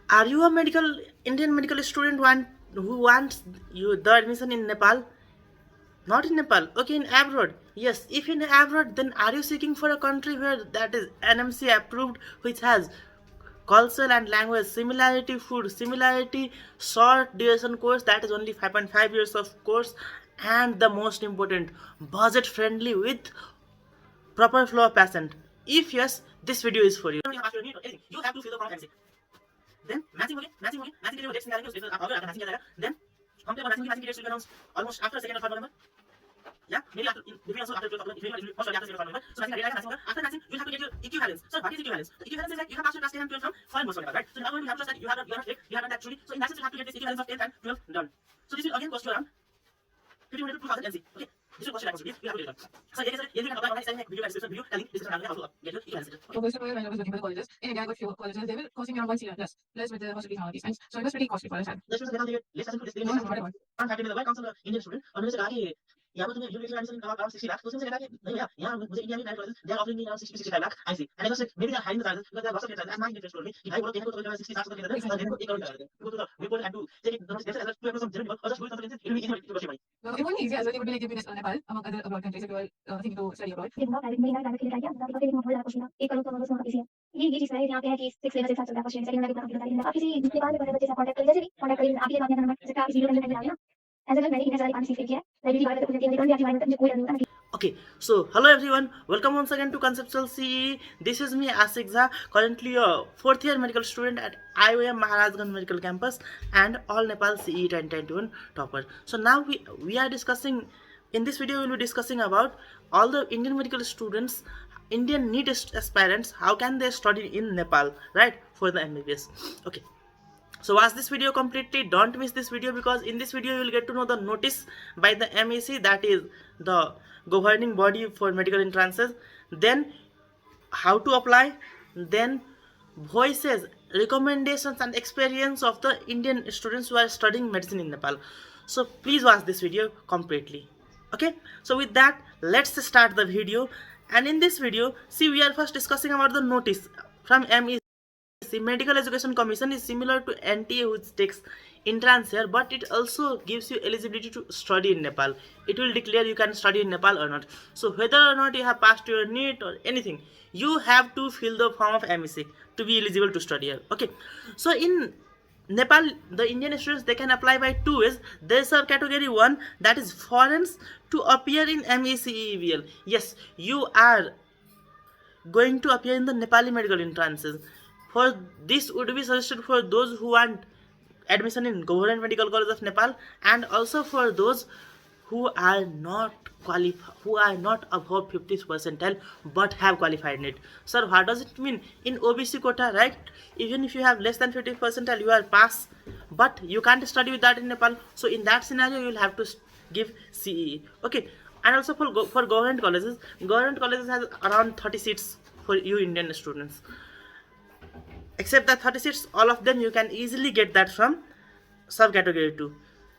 Are you a medical Indian medical student who wants the admission in Nepal? Not in Nepal. Okay, in abroad. Yes, if in abroad, then are you seeking for a country where that is NMC approved, which has culture and language similarity, food similarity, short duration course that is only 5.5 years of course, and the most important, budget friendly with proper flow of patient? If yes, this video is for you. You have your need or anything. You have to fill the form and say. Then matching के लिए वो dates निकालेंगे, उसके बाद अगर matching किया जाएगा, then हम पे मैचिंग की dates will be announced almost after 2nd or 3rd November. Yeah, maybe after, maybe also after 12th October, most probably after 2nd November. So matching matching होगा. After matching, you have to get your equivalence. So what is equivalence? The equivalence is like you have passed your class 10 and 12 from foreign most probably, right? So now you have to trust that you have not fake, you have not actually. So in that sense, you have to get this equivalence of 10th and 12th done. So this will again cost you around 1500 to 2000 NC. Okay. This will cost you like you have to get it done. So ये can apply online video description video telling description how to get your equivalence. So first of all, when I was looking for the colleges, in India I got few colleges, they were costing me around 1 CR plus with the hostel all these things. So it was pretty costly for us. The students get less than this. No, not at all. I'm happy with the work council Indian student. और मैंने से कहा कि यहाँ पर तुम्हें university admission around 60 lakh, तो उसमें से कहता है कि नहीं भैया यहाँ मुझे इंडिया में private college they are offering me around 60 to 65 lakh I see and I just maybe they are hiring the charges because they are lots of charges as my interest told me कि भाई वो लोग कहते हैं तो 60 लाख तक कहते हैं और देखो 1 करोड़ करा देते हैं go to the report and to take it notes as to some genuine और just do it it will be easy to money. Well, it won't be easy as well. They would be like giving us Nepal among other abroad countries if you are thinking to study abroad. ये बहुत private में private के लिए try किया मतलब फिर बहुत ज्यादा क्वेश्चन था 1 करोड़ तो बस नोट इजी है ये चीज है यहाँ पे है कि 6 लेवल से साथ चलता है क्वेश्चन सेकंड लेवल का कंप्लीट होता है आप किसी दूसरे बार में बड़े बच्चे से कांटेक्ट कर जैसे भी कांटेक्ट करिए आप ये बात नंबर जैसे आप इसी वीडियो में डालिए ना एज अगर मैंने इतने सारे पानी सीख किया है लाइब्रेरी वाले तो मुझे भी आपके बारे में मुझे कोई नहीं होता. Okay, so hello everyone, welcome once again to Conceptual CE. This is me Asik Jha, currently a 4th year medical student at IOM Maharajganj Medical Campus and All Nepal CE 2021 topper. So now we are discussing, in this video we will be discussing about all the Indian medical students, Indian NEET aspirants, how can they study in Nepal, right, for the MBBS. Okay, so watch this video completely, don't miss this video, because in this video you will get to know the notice by the MEC, that is the governing body for medical entrances, then how to apply, then voices, recommendations and experience of the Indian students who are studying medicine in Nepal. So please watch this video completely. Okay, so with that, let's start the video. And in this video, see, we are first discussing about the notice from MEC. Medical Education Commission is similar to NTA, which takes entrance here, but it also gives you eligibility to study in Nepal. It will declare you can study in Nepal or not. So whether or not you have passed your NEET or anything, you have to fill the form of MEC to be eligible to study here. Okay, so in Nepal, the Indian students, they can apply by 2 ways. There is a category 1, that is foreigners, to appear in MECEVL. Yes, you are going to appear in the Nepali medical entrances. For this would be suggested for those who want admission in Government Medical College of Nepal, and also for those who are not who are not above 50th percentile but have qualified NEET. Sir, what does it mean? In OBC quota, right? Even if you have less than 50th percentile, you are pass, but you can't study with that in Nepal. So in that scenario, you will have to give CE. Okay, and also for government colleges has around 30 seats for you Indian students. Except that 30 seats, all of them you can easily get that from subcategory 2.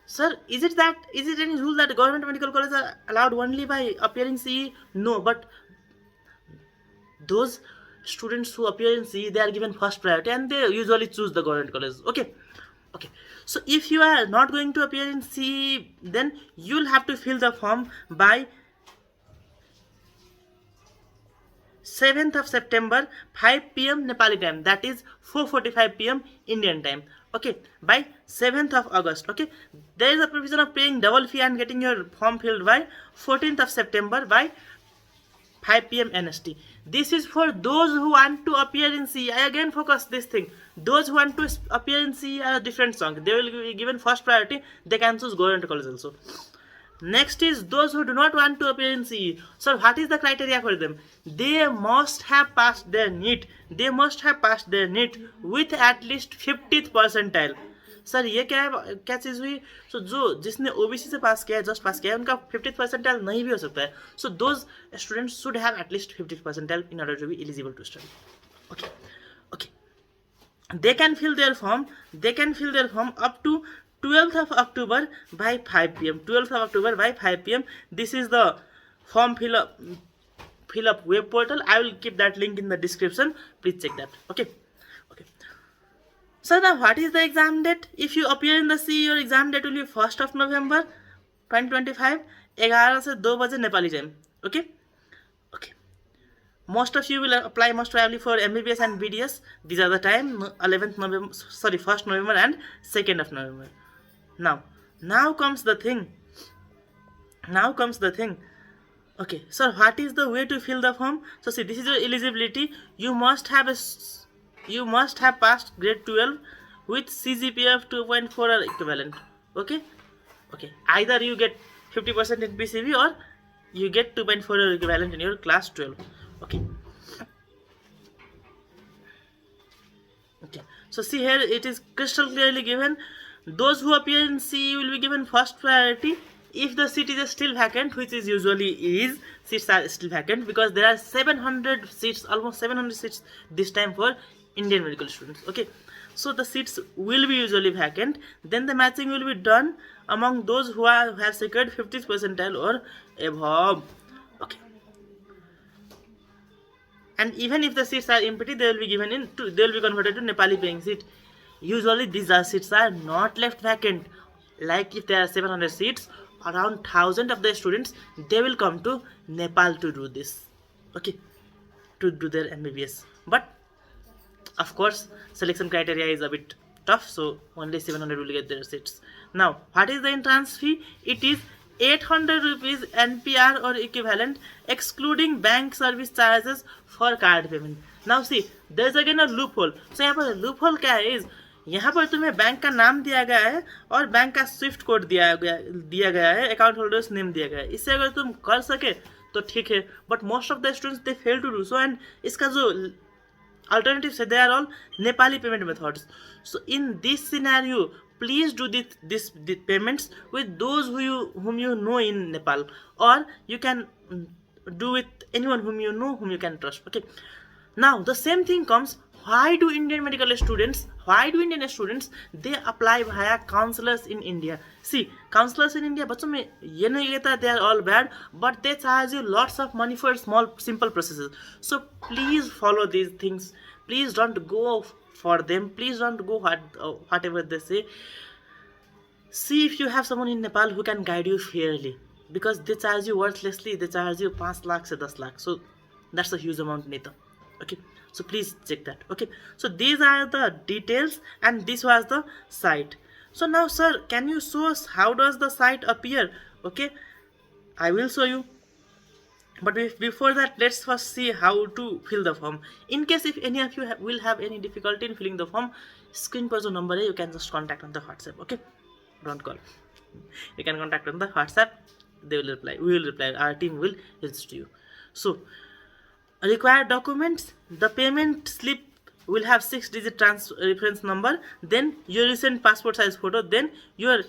Sir, is it any rule that government medical colleges are allowed only by appearing CE? No, but those students who appear in CE, they are given first priority and they usually choose the government college. Okay. So if you are not going to appear in CE, then you'll have to fill the form by 7th of September, 5 PM Nepali time, that is 4:45 PM Indian time. Okay, by 7th of August. Okay, there is a provision of paying double fee and getting your form filled by 14th of September by 5 PM NST. This is for those who want to appear in CE. I again focus this thing. Those who want to appear in CE are a different song. They will be given first priority. They can choose government college also. Next is those who do not want to appear in CE. So what is the criteria for them? They must have passed their NEET. With at least 50th percentile. Sir ये क्या चीज़ हुई? सो जिसने OBC से पास किया है, just पास किया है, उनका 50th percentile नहीं भी हो सकता है. So those students should have at least 50th percentile in order to be eligible to study. Okay. They can fill their form up to 12th of October by 5 PM. This is the form fill up web portal. I will keep that link in the description. Please check that. Okay. So now what is the exam date? If you appear in the CE, your exam date will be 1st of November 2025, 11 से 2 बजे Nepali time. Okay? Okay. Most of you will apply most probably for MBBS and BDS. These are the time, 11th November, sorry, 1st November and 2nd of November. Now comes the thing. Okay, so what is the way to fill the form? So see, this is your eligibility. You must have passed grade 12 with CGPA of 2.4 or equivalent. Okay. Either you get 50% in PCB or you get 2.4 or equivalent in your class 12. Okay. So see here, it is crystal clearly given. Those who appear in CE will be given first priority if the seat is still vacant, which is usually is. Seats are still vacant because there are 700 seats, almost 700 seats this time for Indian medical students. Okay, so the seats will be usually vacant. Then the matching will be done among those who have secured 50th percentile or above. Okay, and even if the seats are empty, they will be converted to Nepali paying seat. Usually these seats are not left vacant. Like if there are 700 seats, around 1000 of the students, they will come to Nepal to do this. Okay, to do their MBBS. But of course, selection criteria is a bit tough, so only 700 will get their seats. Now, what is the entrance fee? It is 800 rupees NPR or equivalent, excluding bank service charges for card payment. Now see, there is again a loophole. So यहाँ पर loophole क्या है? यहाँ पर तुम्हें bank का नाम दिया गया है और बैंक का स्विफ्ट कोड दिया गया है, अकाउंट होल्डर्स नेम दिया गया है. इससे अगर तुम कर सके तो ठीक है, but most of the students they fail to do so. And इसका जो alternatives, they are all Nepali payment methods. So in this scenario, please do this payments with those whom you know in Nepal, or you can do with anyone whom you know, whom you can trust. Okay, now the same thing comes. Why do Indian students they apply via counselors in India? See, counselors in India, बच्चों में ये नहीं कहता they are all bad, but they charge you lots of money for small simple processes. So please follow these things. Please don't go for them. Please don't go whatever they say. See if you have someone in Nepal who can guide you fairly, because they charge you worthlessly. They charge you 5 lakh से 10 lakh. So that's a huge amount, Nita. Okay, so please check that. Okay, so these are the details and this was the site. So now sir, can you show us how does the site appear? Okay, I will show you, but before that, let's first see how to fill the form. In case if any of you will have any difficulty in filling the form, screen पर जो number है, you can just contact on the WhatsApp. Okay, don't call. You can contact on the WhatsApp. They will reply. We will reply. Our team will reach to you. So required documents: the payment slip will have 6-digit reference number, then your recent passport size photo, then your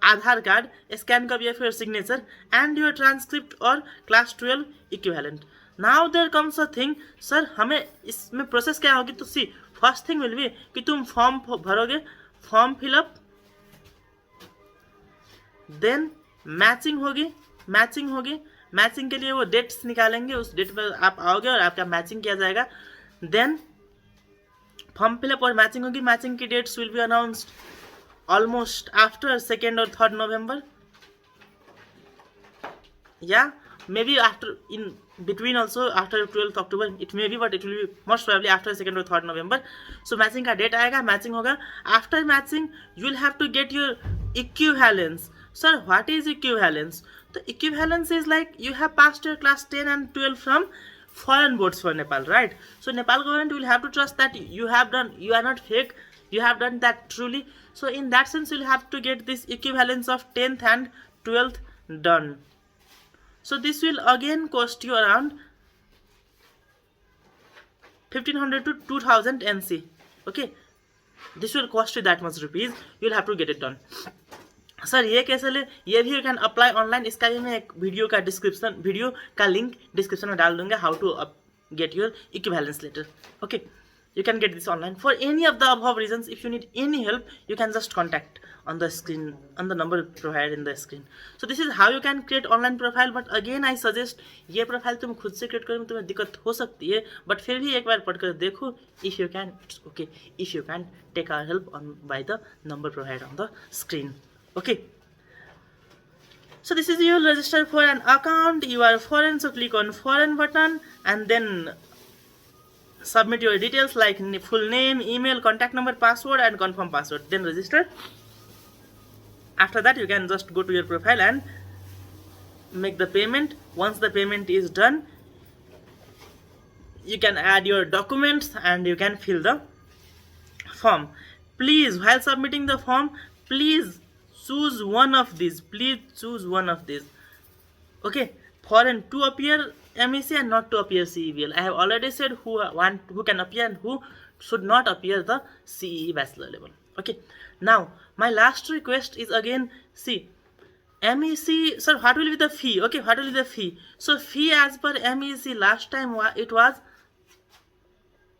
Aadhaar card, a scan copy of your signature, and your transcript or class 12 equivalent. Now there comes a thing, sir हमें इसमें process क्या होगी? तो see, first thing will be कि तुम form भरोगे, form fill up, then matching होगी, matching के लिए वो डेट्स निकालेंगे, उस डेट पर आप आओगे और आपका मैचिंग किया जाएगा. देन फॉर्म फिलअप और मैचिंग होगी. मैचिंग की dates will be announced almost after 2nd or 3rd November. Yeah, maybe after, in between also, after 12th October it may be, but it will be most probably after 2nd or 3rd November. So matching का date आएगा, matching होगा. After matching you will have to get your equivalence. Sir, what is equivalence? The equivalence is like you have passed your class 10 and 12 from foreign boards for Nepal, right? So Nepal government will have to trust that you have done, you are not fake, you have done that truly. So in that sense, you'll have to get this equivalence of 10th and 12th done. So this will again cost you around 1500 to 2000 NC. Okay, this will cost you that much rupees. You'll have to get it done. Sir ये कैसे ले? ये भी you can apply online. इसका भी मैं एक video का लिंक डिस्क्रिप्शन में डाल दूंगा, how to get your equivalence letter. Okay, You can get this online. For any of the above reasons, if you need any help, you can just contact on the screen, on the number provided in the screen. So this is how you can create online profile. But again I suggest ये profile तुम खुद से create करने में तुम्हें दिक्कत हो सकती है, बट फिर भी एक बार पढ़कर देखो. If you can, it's okay. If you can, take our help on by the number provided on the screen. Okay, so this is, you will register for an account. You are foreign, so click on foreign button and then submit your details like full name, email, contact number, password and confirm password, then register. After that you can just go to your profile and make the payment. Once the payment is done, you can add your documents and you can fill the form. Please, while submitting the form, please choose one of these. Please choose one of these. Okay, foreign to appear MEC and not to appear CEBL. I have already said who can appear and who should not appear the CE bachelor level. Okay, now my last request is again, see, MEC, sir, what will be the fee? Okay, what will be the fee? So fee as per MEC last time it was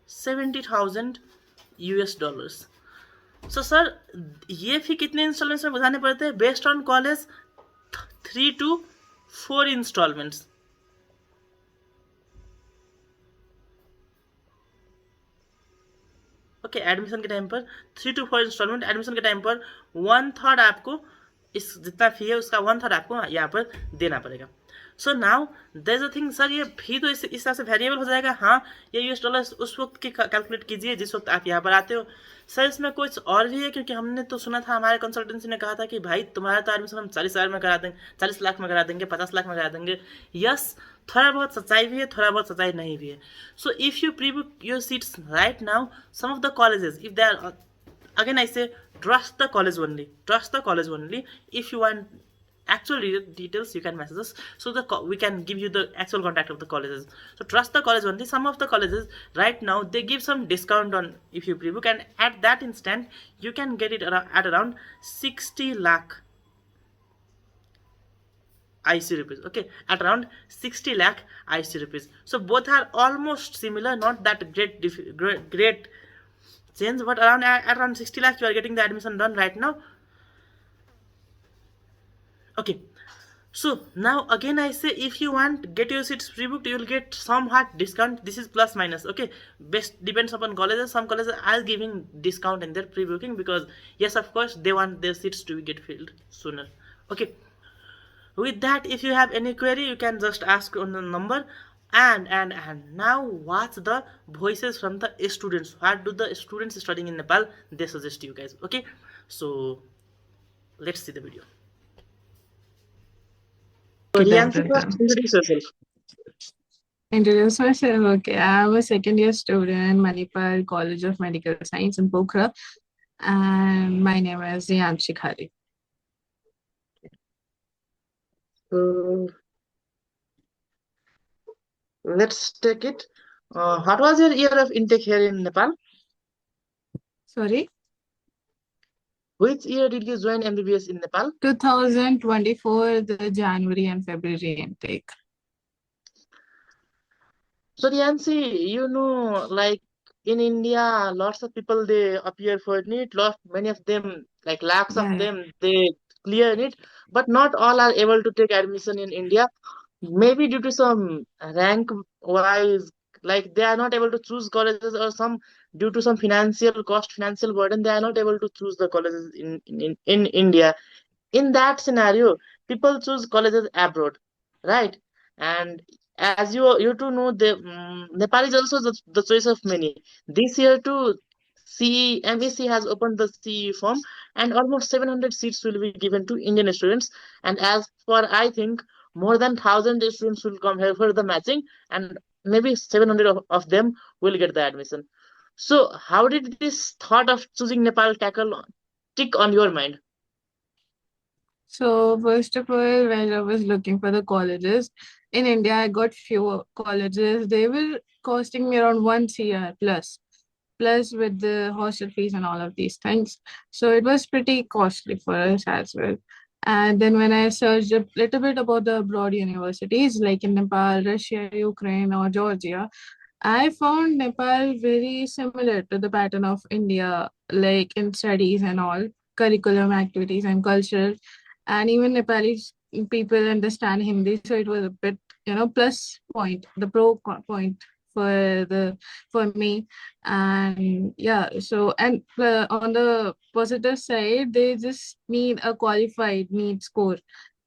$70,000. So sir, ये फी कितने installments में बुझाने पड़ते हैं? Based on college 3 to 4 instalments. Okay, admission के time पर 3 to 4 instalment. Admission के time पर 1/3 आपको, इस जितना फी है उसका 1/3 आपको यहाँ पर देना पड़ेगा. So now there is a thing, sir ये फी तो इस हिसाब से वेरिएबल हो जाएगा. हाँ, ये $US उस वक्त की कैलकुलेट कीजिए जिस वक्त आप यहाँ पर आते हो. सर इसमें कुछ और भी है, क्योंकि हमने तो सुना था, हमारे कंसल्टेंसी ने कहा था कि भाई तुम्हारा तो एडमिशन हम 40,000 में करा देंगे, 40 लाख में करा देंगे, 50 लाख में करा देंगे. यस, थोड़ा बहुत सच्चाई भी है, थोड़ा बहुत सच्चाई नहीं भी है. So if you pre book your seats right now, some of the colleges, if they are, again I say, trust the college only. Trust the college only. If you want actual details, you can message us, so we can give you the actual contact of the colleges. So trust the college only. Some of the colleges right now they give some discount on if you pre-book, and at that instant you can get it at around 60 lakh IC rupees. Okay, at around 60 lakh IC rupees. So both are almost similar, not that great change, but around 60 lakhs you are getting the admission done right now. Okay, so now again I say, if you want get your seats pre-booked, you will get somewhat discount. This is plus minus. Okay, best depends upon colleges. Some colleges are giving discount in their pre-booking because yes, of course they want their seats to get filled sooner. Okay, with that, if you have any query, you can just ask on the number. And now watch the voices from the students. What do the students studying in Nepal they suggest you guys? Okay, so let's see the video. Introduce yourself. Introduce myself. Okay, I'm a second year student in Manipal College of Medical Science in Pokhara, and my name is Yanshi Khari. So let's take it. What was your year of intake here in Nepal? Sorry? Which year did you join MBBS in Nepal? 2024, the January and February intake. So Yancy, you know, like in India, lots of people they appear for NEET. Many of them, like lakhs of them, they clear NEET, but not all are able to take admission in India. Maybe due to some rank wise, like they are not able to choose colleges, or some due to some financial burden, they are not able to choose the colleges in India. In that scenario, people choose colleges abroad, right? And as you too know, Nepal is also the choice of many. This year too, MEC has opened the CE form, and almost 700 seats will be given to Indian students. And as for, I think, more than 1,000 students will come here for the matching, and maybe 700 of them will get the admission. So how did this thought of choosing Nepal tick on your mind? So first of all, when I was looking for the colleges in India, I got few colleges. They were costing me around 1 CR plus with the hostel fees and all of these things. So it was pretty costly for us as well. And then when I searched a little bit about the abroad universities like in Nepal, Russia, Ukraine, or Georgia, I found Nepal very similar to the pattern of India, like in studies and all, curriculum activities and culture. And even Nepali people understand Hindi, so it was a bit, plus point, the point for the for me. And yeah, so and on the positive side, they just need a qualified NEET score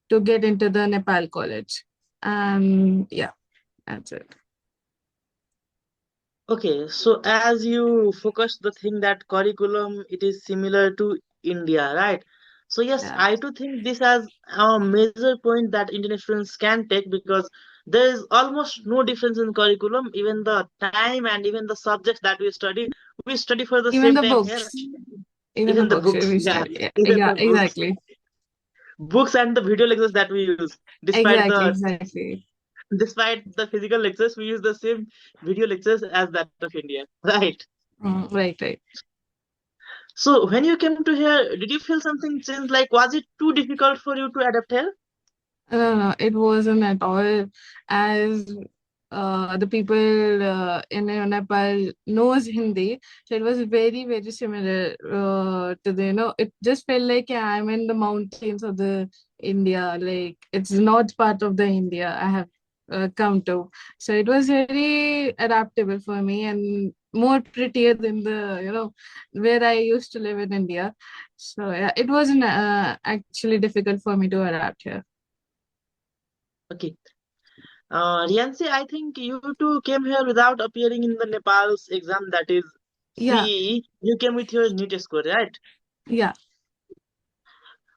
to get into the Nepal college. And yeah, that's it. Okay, so as you focus the thing that curriculum it is similar to India, right? So yes, Yeah. I do think this as a major point that Indian students can take because there is almost no difference in curriculum, even the time and even the subjects that we study for the Even same the time here, books. Even the even the books books, we yeah, study. Yeah, even yeah, the exactly. books and the video lectures that we use, despite Exactly, the exactly. despite the physical lectures, we use the same video lectures as that of India, right? Right, right. So when you came to here, did you feel something changed? Like, was it too difficult for you to adapt here? No, no, it wasn't at all. As the people in Nepal knows Hindi, so it was very, very similar to the, it just felt like yeah, I'm in the mountains of the India, like it's not part of the India I have come to. So it was very adaptable for me and more prettier than the, where I used to live in India. So yeah, it wasn't actually difficult for me to adapt here. Okay. Riansi, I think you two came here without appearing in the Nepal's exam, that is Yeah, CE. You came with your NEET score, right? yeah.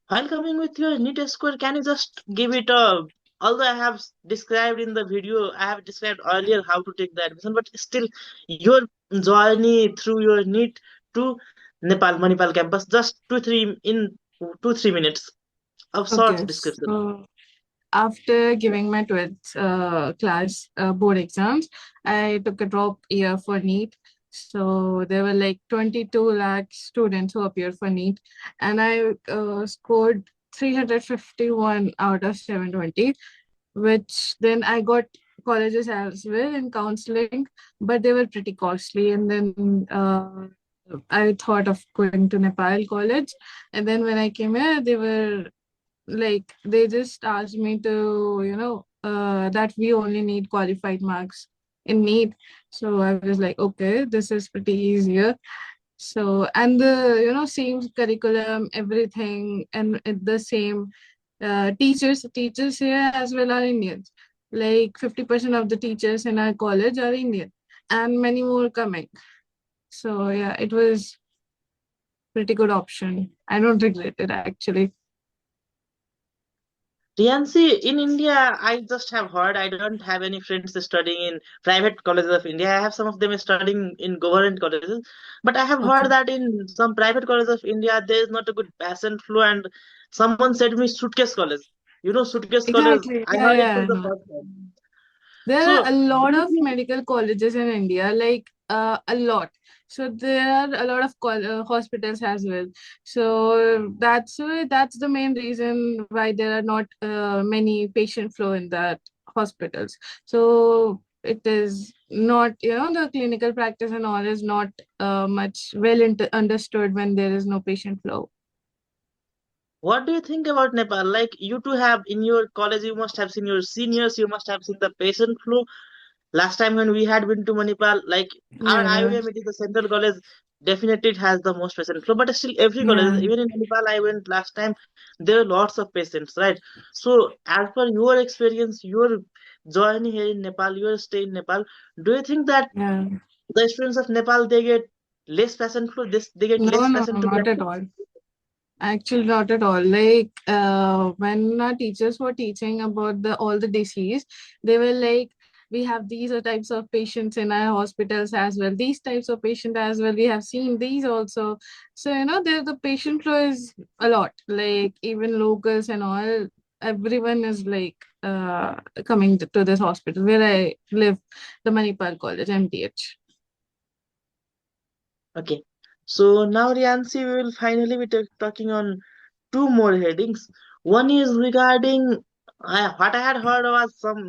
While coming with your NEET score, can you just give it a, although I have described in the video, I have described earlier how to take the admission, but still your journey through your NEET to Nepal, Manipal campus, just 2-3 minutes of short Okay. description. So after giving my 12th class board exams, I took a drop year for NEET. So there were like 22 lakh students who appeared for NEET, and I scored 351 out of 720, which then I got colleges as well in counseling, but they were pretty costly. And then I thought of going to Nepal college. And then when I came here, they were like they just asked me to that we only need qualified marks in NEET. So I was like, okay, this is pretty easier. So and the same curriculum, everything, and the same teachers here as well are Indians. Like 50% of the teachers in our college are Indian, and many more coming. So yeah, it was pretty good option. I don't regret it actually. Riansi, in India, I just have heard, I don't have any friends studying in private colleges of India. I have some of them studying in government colleges. But I have heard Okay. that in some private colleges of India, there is not a good patient flow. And someone said me suitcase college. You know, suitcase college, Exactly. I Yeah, heard it yeah, for I the know. first time. There are a So, do lot you of think medical colleges in India, like a lot. So there are a lot of hospitals as well. So that's the main reason why there are not many patient flow in that hospitals. So it is not, the clinical practice and all is not much well understood when there is no patient flow. what do you think about Nepal? Like, you two have in your college, you must have seen your seniors, you must have seen the patient flow. Last time when we had been to Manipal, like our Yeah, IOM, it is the central college. Definitely, it has the most patient flow, but still, every college, yeah. even in Manipal, I went last time. There are lots of patients, right? So, as per your experience, your journey here in Nepal, your stay in Nepal, do you think that Yeah. the students of Nepal they get less patient flow? This they get No, less no, patient no, to not at practice? all. Actually, not at all. Like when our teachers were teaching about the all the disease, they were like, we have these are types of patients in our hospitals as well. These types of patient as well. We have seen these also. So the patient flow is a lot. Like even locals and all, everyone is like coming to this hospital where I live, the Manipal College, MTH. Okay. So now, Riansi, we will finally be talking on two more headings. One is regarding what I had heard was some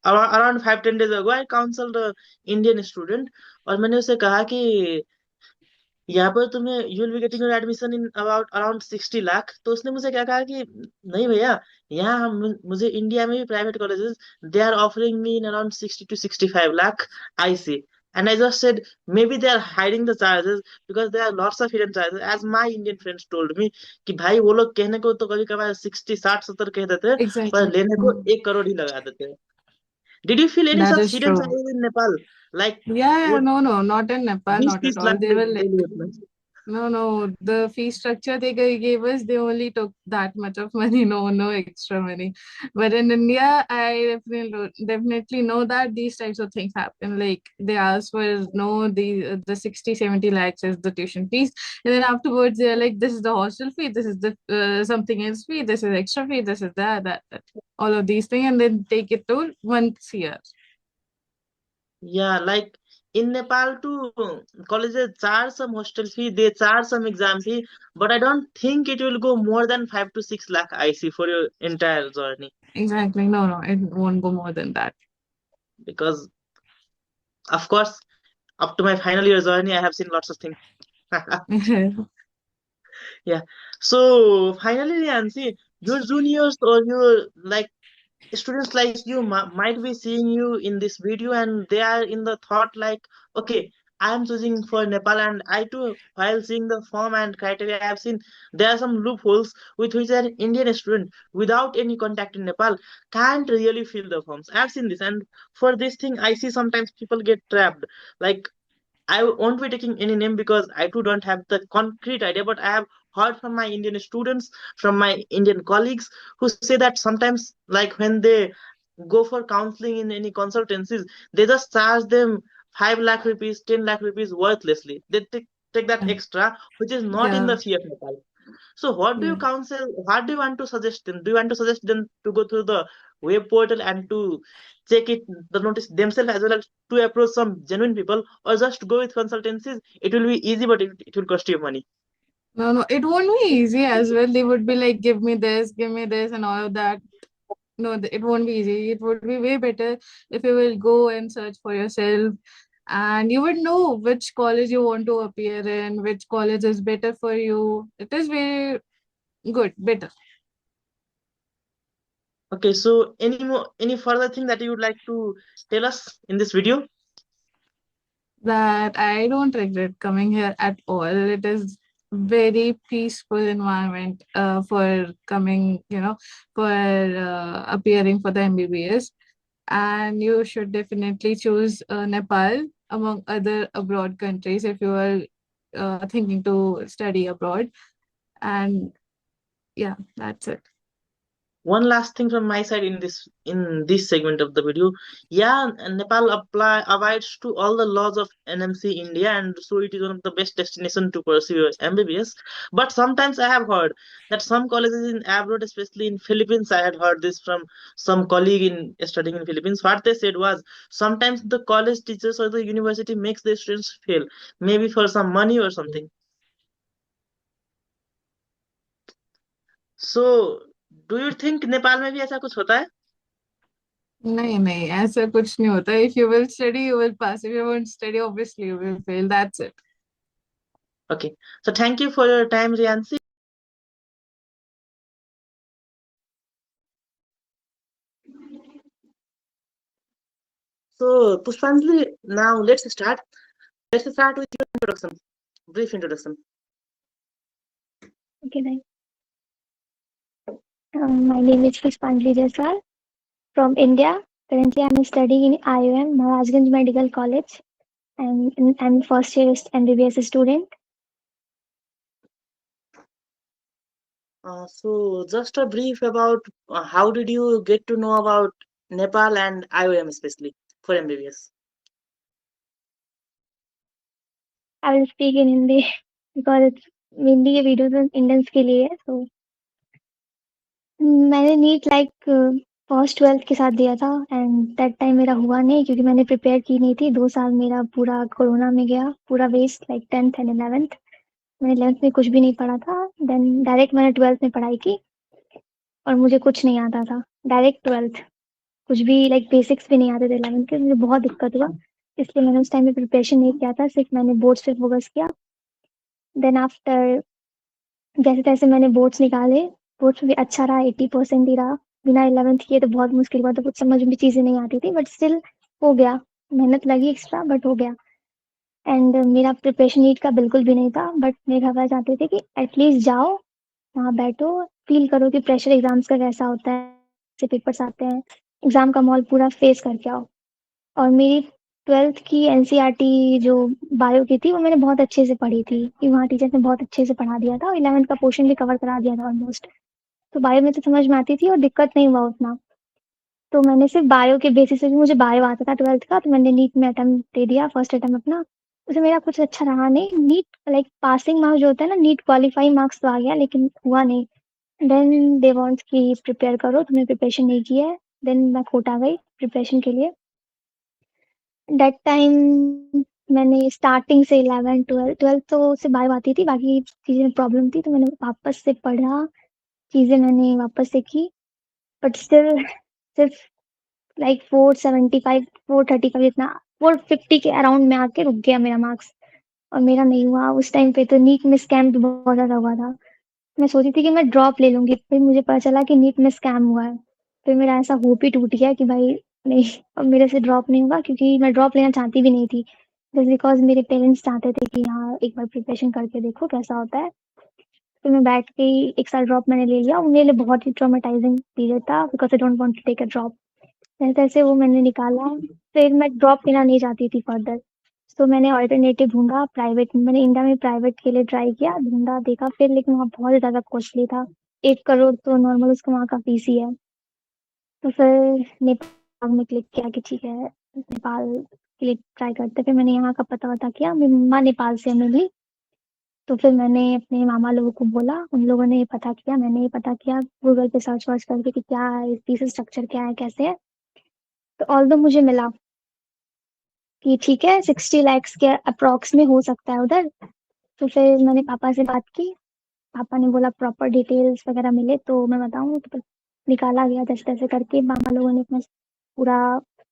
around 5-10 days ago I counseled a Indian student, और मैंने उसे कहा कि यहाँ पर तुम्हें you will be getting your admission in about around 60 lakh. तो उसने मुझे क्या कहा कि नहीं भैया, यहाँ मुझे इंडिया में भी private colleges they are offering me in around 60 to 65 lakh I see. And I just said maybe they are hiding the charges because there are lots of hidden charges, as my Indian friends told me कि भाई वो लोग कहने को तो कभी कभार 60, 60, 70 कह देते हैं, पर Exactly. लेने को 1 करोड़ ही लगा देते हैं। Did you feel any That such is hidden true. charges in Nepal? Like Yeah, वो no, not in Nepal, बीस not at तीस all. Lakh They were like, daily होते हैं। no, the fee structure they gave us, they only took that much of money, no extra money. But in India, I definitely know that these types of things happen. Like they ask for no, the 60, 70 lakhs is the tuition fees, and then afterwards they're like, this is the hostel fee, this is the something else fee, this is extra fee, this is that, all of these things, and then take it to 1 year. Yeah, like in Nepal too, colleges charge some hostel fee, they charge some exam fee, but I don't think it will go more than 5 to 6 lakh IC for your entire journey, Exactly. No, it won't go more than that. because of course up to my final year journey I have seen lots of things. Yeah. So finally, Nancy, your juniors or your like students like you might be seeing you in this video, and they are in the thought like, okay, I am choosing for Nepal, and I too, while seeing the form and criteria, I have seen there are some loopholes with which an Indian student without any contact in Nepal can't really fill the forms. I have seen this, and for this thing I see sometimes people get trapped. Like, I won't be taking any name because I too don't have the concrete idea, but I have heard from my Indian students, from my Indian colleagues, who say that sometimes, like when they go for counseling in any consultancies, they just charge them 5 lakh rupees, 10 lakh rupees worthlessly. They take that Yeah. extra, which is not in Yeah. the fee of Nepal. So, what do you Yeah. counsel? What do you want to suggest them? Do you want to suggest them to go through the web portal and to check it, the notice themselves, as well as to approach some genuine people, or just go with consultancies? It will be easy, but it will cost you money. No, it won't be easy as well. They would be like, give me this, and all of that. No, it won't be easy. It would be way better if you will go and search for yourself, and you would know which college you want to appear in, which college is better for you. It is very good, better. Okay, so any further thing that you would like to tell us in this video? That I don't regret coming here at all. It is very peaceful environment for coming, for appearing for the MBBS. And you should definitely choose Nepal among other abroad countries if you are thinking to study abroad. And yeah, that's it. One last thing from my side in this segment of the video. Yeah, Nepal abides to all the laws of NMC India, and so it is one of the best destination to pursue your MBBS. But sometimes I have heard that some colleges in abroad, especially in Philippines, I had heard this from some colleague in studying in Philippines. What they said was sometimes the college teachers or the university makes their students fail, maybe for some money or something. So, do you think Nepal में भी ऐसा कुछ होता है? नहीं ऐसा कुछ नहीं होता. If you will study, you will pass. If you won't study, obviously you will fail. That's it. Okay. So thank you for your time, Riyansi. So Pushpanjali, now let's start. Let's start with your introduction. Brief introduction. Okay, then. My name is Pushpanjali Jaiswal from India. Currently, I'm studying in IOM, Maharajganj Medical College, and I'm first year MBBS student. So just a brief about how did you get to know about Nepal and IOM especially for MBBS? I will speak in Hindi because it's mainly ये video तो Indians के लिए है. So मैंने NEET first 12th के साथ दिया था, एंड दैट टाइम मेरा हुआ नहीं क्योंकि मैंने प्रिपेयर की नहीं थी. 2 साल मेरा पूरा कोरोना में गया, पूरा वेस्ट, 10th एंड 11th. मैंने 11th में कुछ भी नहीं पढ़ा था. देन डायरेक्ट मैंने 12th में पढ़ाई की और मुझे कुछ नहीं आता था. डायरेक्ट 12th कुछ भी लाइक बेसिक्स भी नहीं आते थे 11th के, मुझे बहुत दिक्कत हुआ। इसलिए मैंने उस टाइम में प्रिपरेशन नहीं किया था, सिर्फ मैंने बोर्ड्स पे फोकस किया। देन आफ्टर जैसे-तैसे मैंने बोर्ड्स निकाले, बोर्ड्स में भी अच्छा रहा, 80% ही रहा। बिना 11th किए तो बहुत मुश्किल हुआ, तो कुछ समझ में चीज़ें नहीं आती थी, बट स्टिल हो गया। मेहनत लगी एक्स्ट्रा, बट हो गया। एंड मेरा प्रिपरेशन नीट का बिल्कुल भी नहीं था, बट मेरे घरवाले चाहते थे कि एटलीस्ट जाओ, वहाँ बैठो, फ़ील करो कि प्रेशर एग्ज़ाम्स का कैसा होता है, कैसे पेपर्स आते हैं, एग्ज़ाम का माहौल पूरा फेस करके आओ। और मेरी 12th की एनसीईआरटी जो बायो की थी, वो मैंने बहुत अच्छे से पढ़ी थी, कि वहाँ टीचर ने बहुत अच्छे से पढ़ा दिया था और 11th का पोर्शन भी कवर करा दिया था ऑलमोस्ट। तो बायो में तो समझ में आती थी और दिक्कत नहीं हुआ उतना। तो मैंने सिर्फ़ बायो के बेसिस पे भी, मुझे बायो आता था 12th का, तो मैंने नीट में अटेम्प्ट दे दिया, फर्स्ट अटेम्प्ट अपना। उसमें मेरा कुछ अच्छा रहा नहीं, नीट लाइक पासिंग मार्क्स जो होता है ना, नीट क्वालीफाइंग मार्क्स तो आ गया, लेकिन हुआ नहीं। देन दे वांट्स कि प्रिपेयर करो, तुमने प्रिपरेशन नहीं की है। देन मैं कोटा गई प्रिपरेशन के लिए। दैट टाइम मैंने स्टार्टिंग से 11 12 तो से बायो आती थी, बाकी चीज़ें में प्रॉब्लम थी, तो मैंने वापस से पढ़ा, चीज़ें मैंने वापस से की, बट स्टिल सिर्फ लाइक 475 435 इतना 450 के अराउंड में आके रुक गया मेरा मार्क्स। और मेरा नहीं हुआ उस टाइम पे, तो नीट में स्कैम भी बहुत ज़्यादा हुआ था। मैं सोची थी कि मैं ड्रॉप ले लूँगी, फिर मुझे पता चला कि नीट में स्कैम हुआ है। फिर मेरा ऐसा होप ही टूट गया कि भाई नहीं, अब मेरे से ड्रॉप नहीं होगा, क्योंकि मैं ड्रॉप लेना चाहती भी नहीं थी। जस्ट बिकॉज़ मेरे पेरेंट्स चाहते थे कि हाँ, एक बार प्रिपरेशन करके देखो कैसा होता है। फिर मैं बैठ के ही 1 साल ड्रॉप मैंने ले लिया, वो मेरे लिए बहुत ही ट्रॉमेटाइज़िंग पीरियड था, because I don't want to take a drop. जैसे-तैसे वो मैंने निकाला, फिर मैं ड्रॉप लेना नहीं चाहती थी फर्दर। तो मैंने अल्टरनेटिव ढूँढा प्राइवेट में, मैंने इंडिया में प्राइवेट के लिए ट्राई किया, ढूँढा, देखा फिर, लेकिन वहाँ बहुत ज़्यादा कॉस्टली था। 1 करोड़ तो नॉर्मल उसका वहाँ का फीस ही है। तो फिर नेपाल में क्लिक किया कि ठीक है, नेपाल के लिए ट्राई करते हैं। फिर मैंने यहाँ का पता-वता किया, मेरी मम्मा नेपाल से है मेनली। तो फिर मैंने अपने मामा लोगों को बोला, उन लोगों ने ये पता किया, मैंने ये पता किया गूगल पे सर्च-वर्च करके कि क्या है, फीस स्ट्रक्चर क्या है, कैसे है। तो ऑल्दो मुझे मिला कि ठीक है 60 लैक्स के अप्रॉक्स में हो सकता है उधर। तो फिर मैंने पापा से बात की, पापा ने बोला प्रॉपर डिटेल्स वगैरह मिले तो मैं बताऊँ, तो फिर निकाला गया जैसे-तैसे करके। मामा लोगों ने अपना पूरा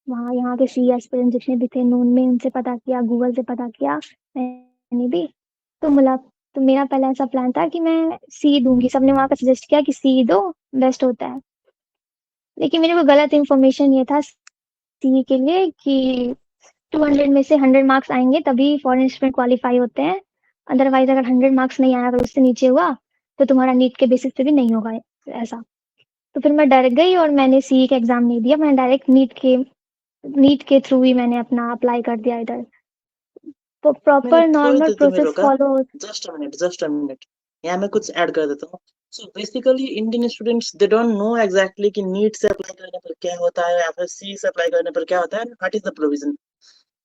वहाँ यहाँ के सी एस्पिरेंट जितने भी थे नोन में, उनसे पता किया, गूगल से पता किया, मैंने भी। तो मिला, तो मेरा पहला ऐसा प्लान था कि मैं सी दूँगी, सबने वहाँ का सजेस्ट किया कि सी दो, बेस्ट होता है। लेकिन मेरे को गलत इन्फॉर्मेशन ये था सी के लिए कि 200 में से 100 मार्क्स आएँगे तभी फॉरेन स्टूडेंट क्वालीफाई होते हैं। अदरवाइज़ अगर 100 मार्क्स नहीं आया, अगर उससे नीचे हुआ, तो तुम्हारा नीट के बेसिस पे भी नहीं होगा ऐसा। तो फिर मैं डर गई और मैंने सीई का एग्ज़ाम नहीं दिया, मैंने डायरेक्ट नीट के थ्रू ही मैंने अपना अप्लाई कर दिया इधर। तो मैंने प्रॉपर थोड़ी नॉर्मल देर तुम्हें प्रोसेस रोका। फॉलो। जस्ट अ मिनट, यहाँ मैं कुछ ऐड कर देता हूँ। So basically Indian students they don't know exactly कि नीट से अप्लाई करने पर क्या होता है या फिर सी से अप्लाई करने पर क्या होता है, what is the provision.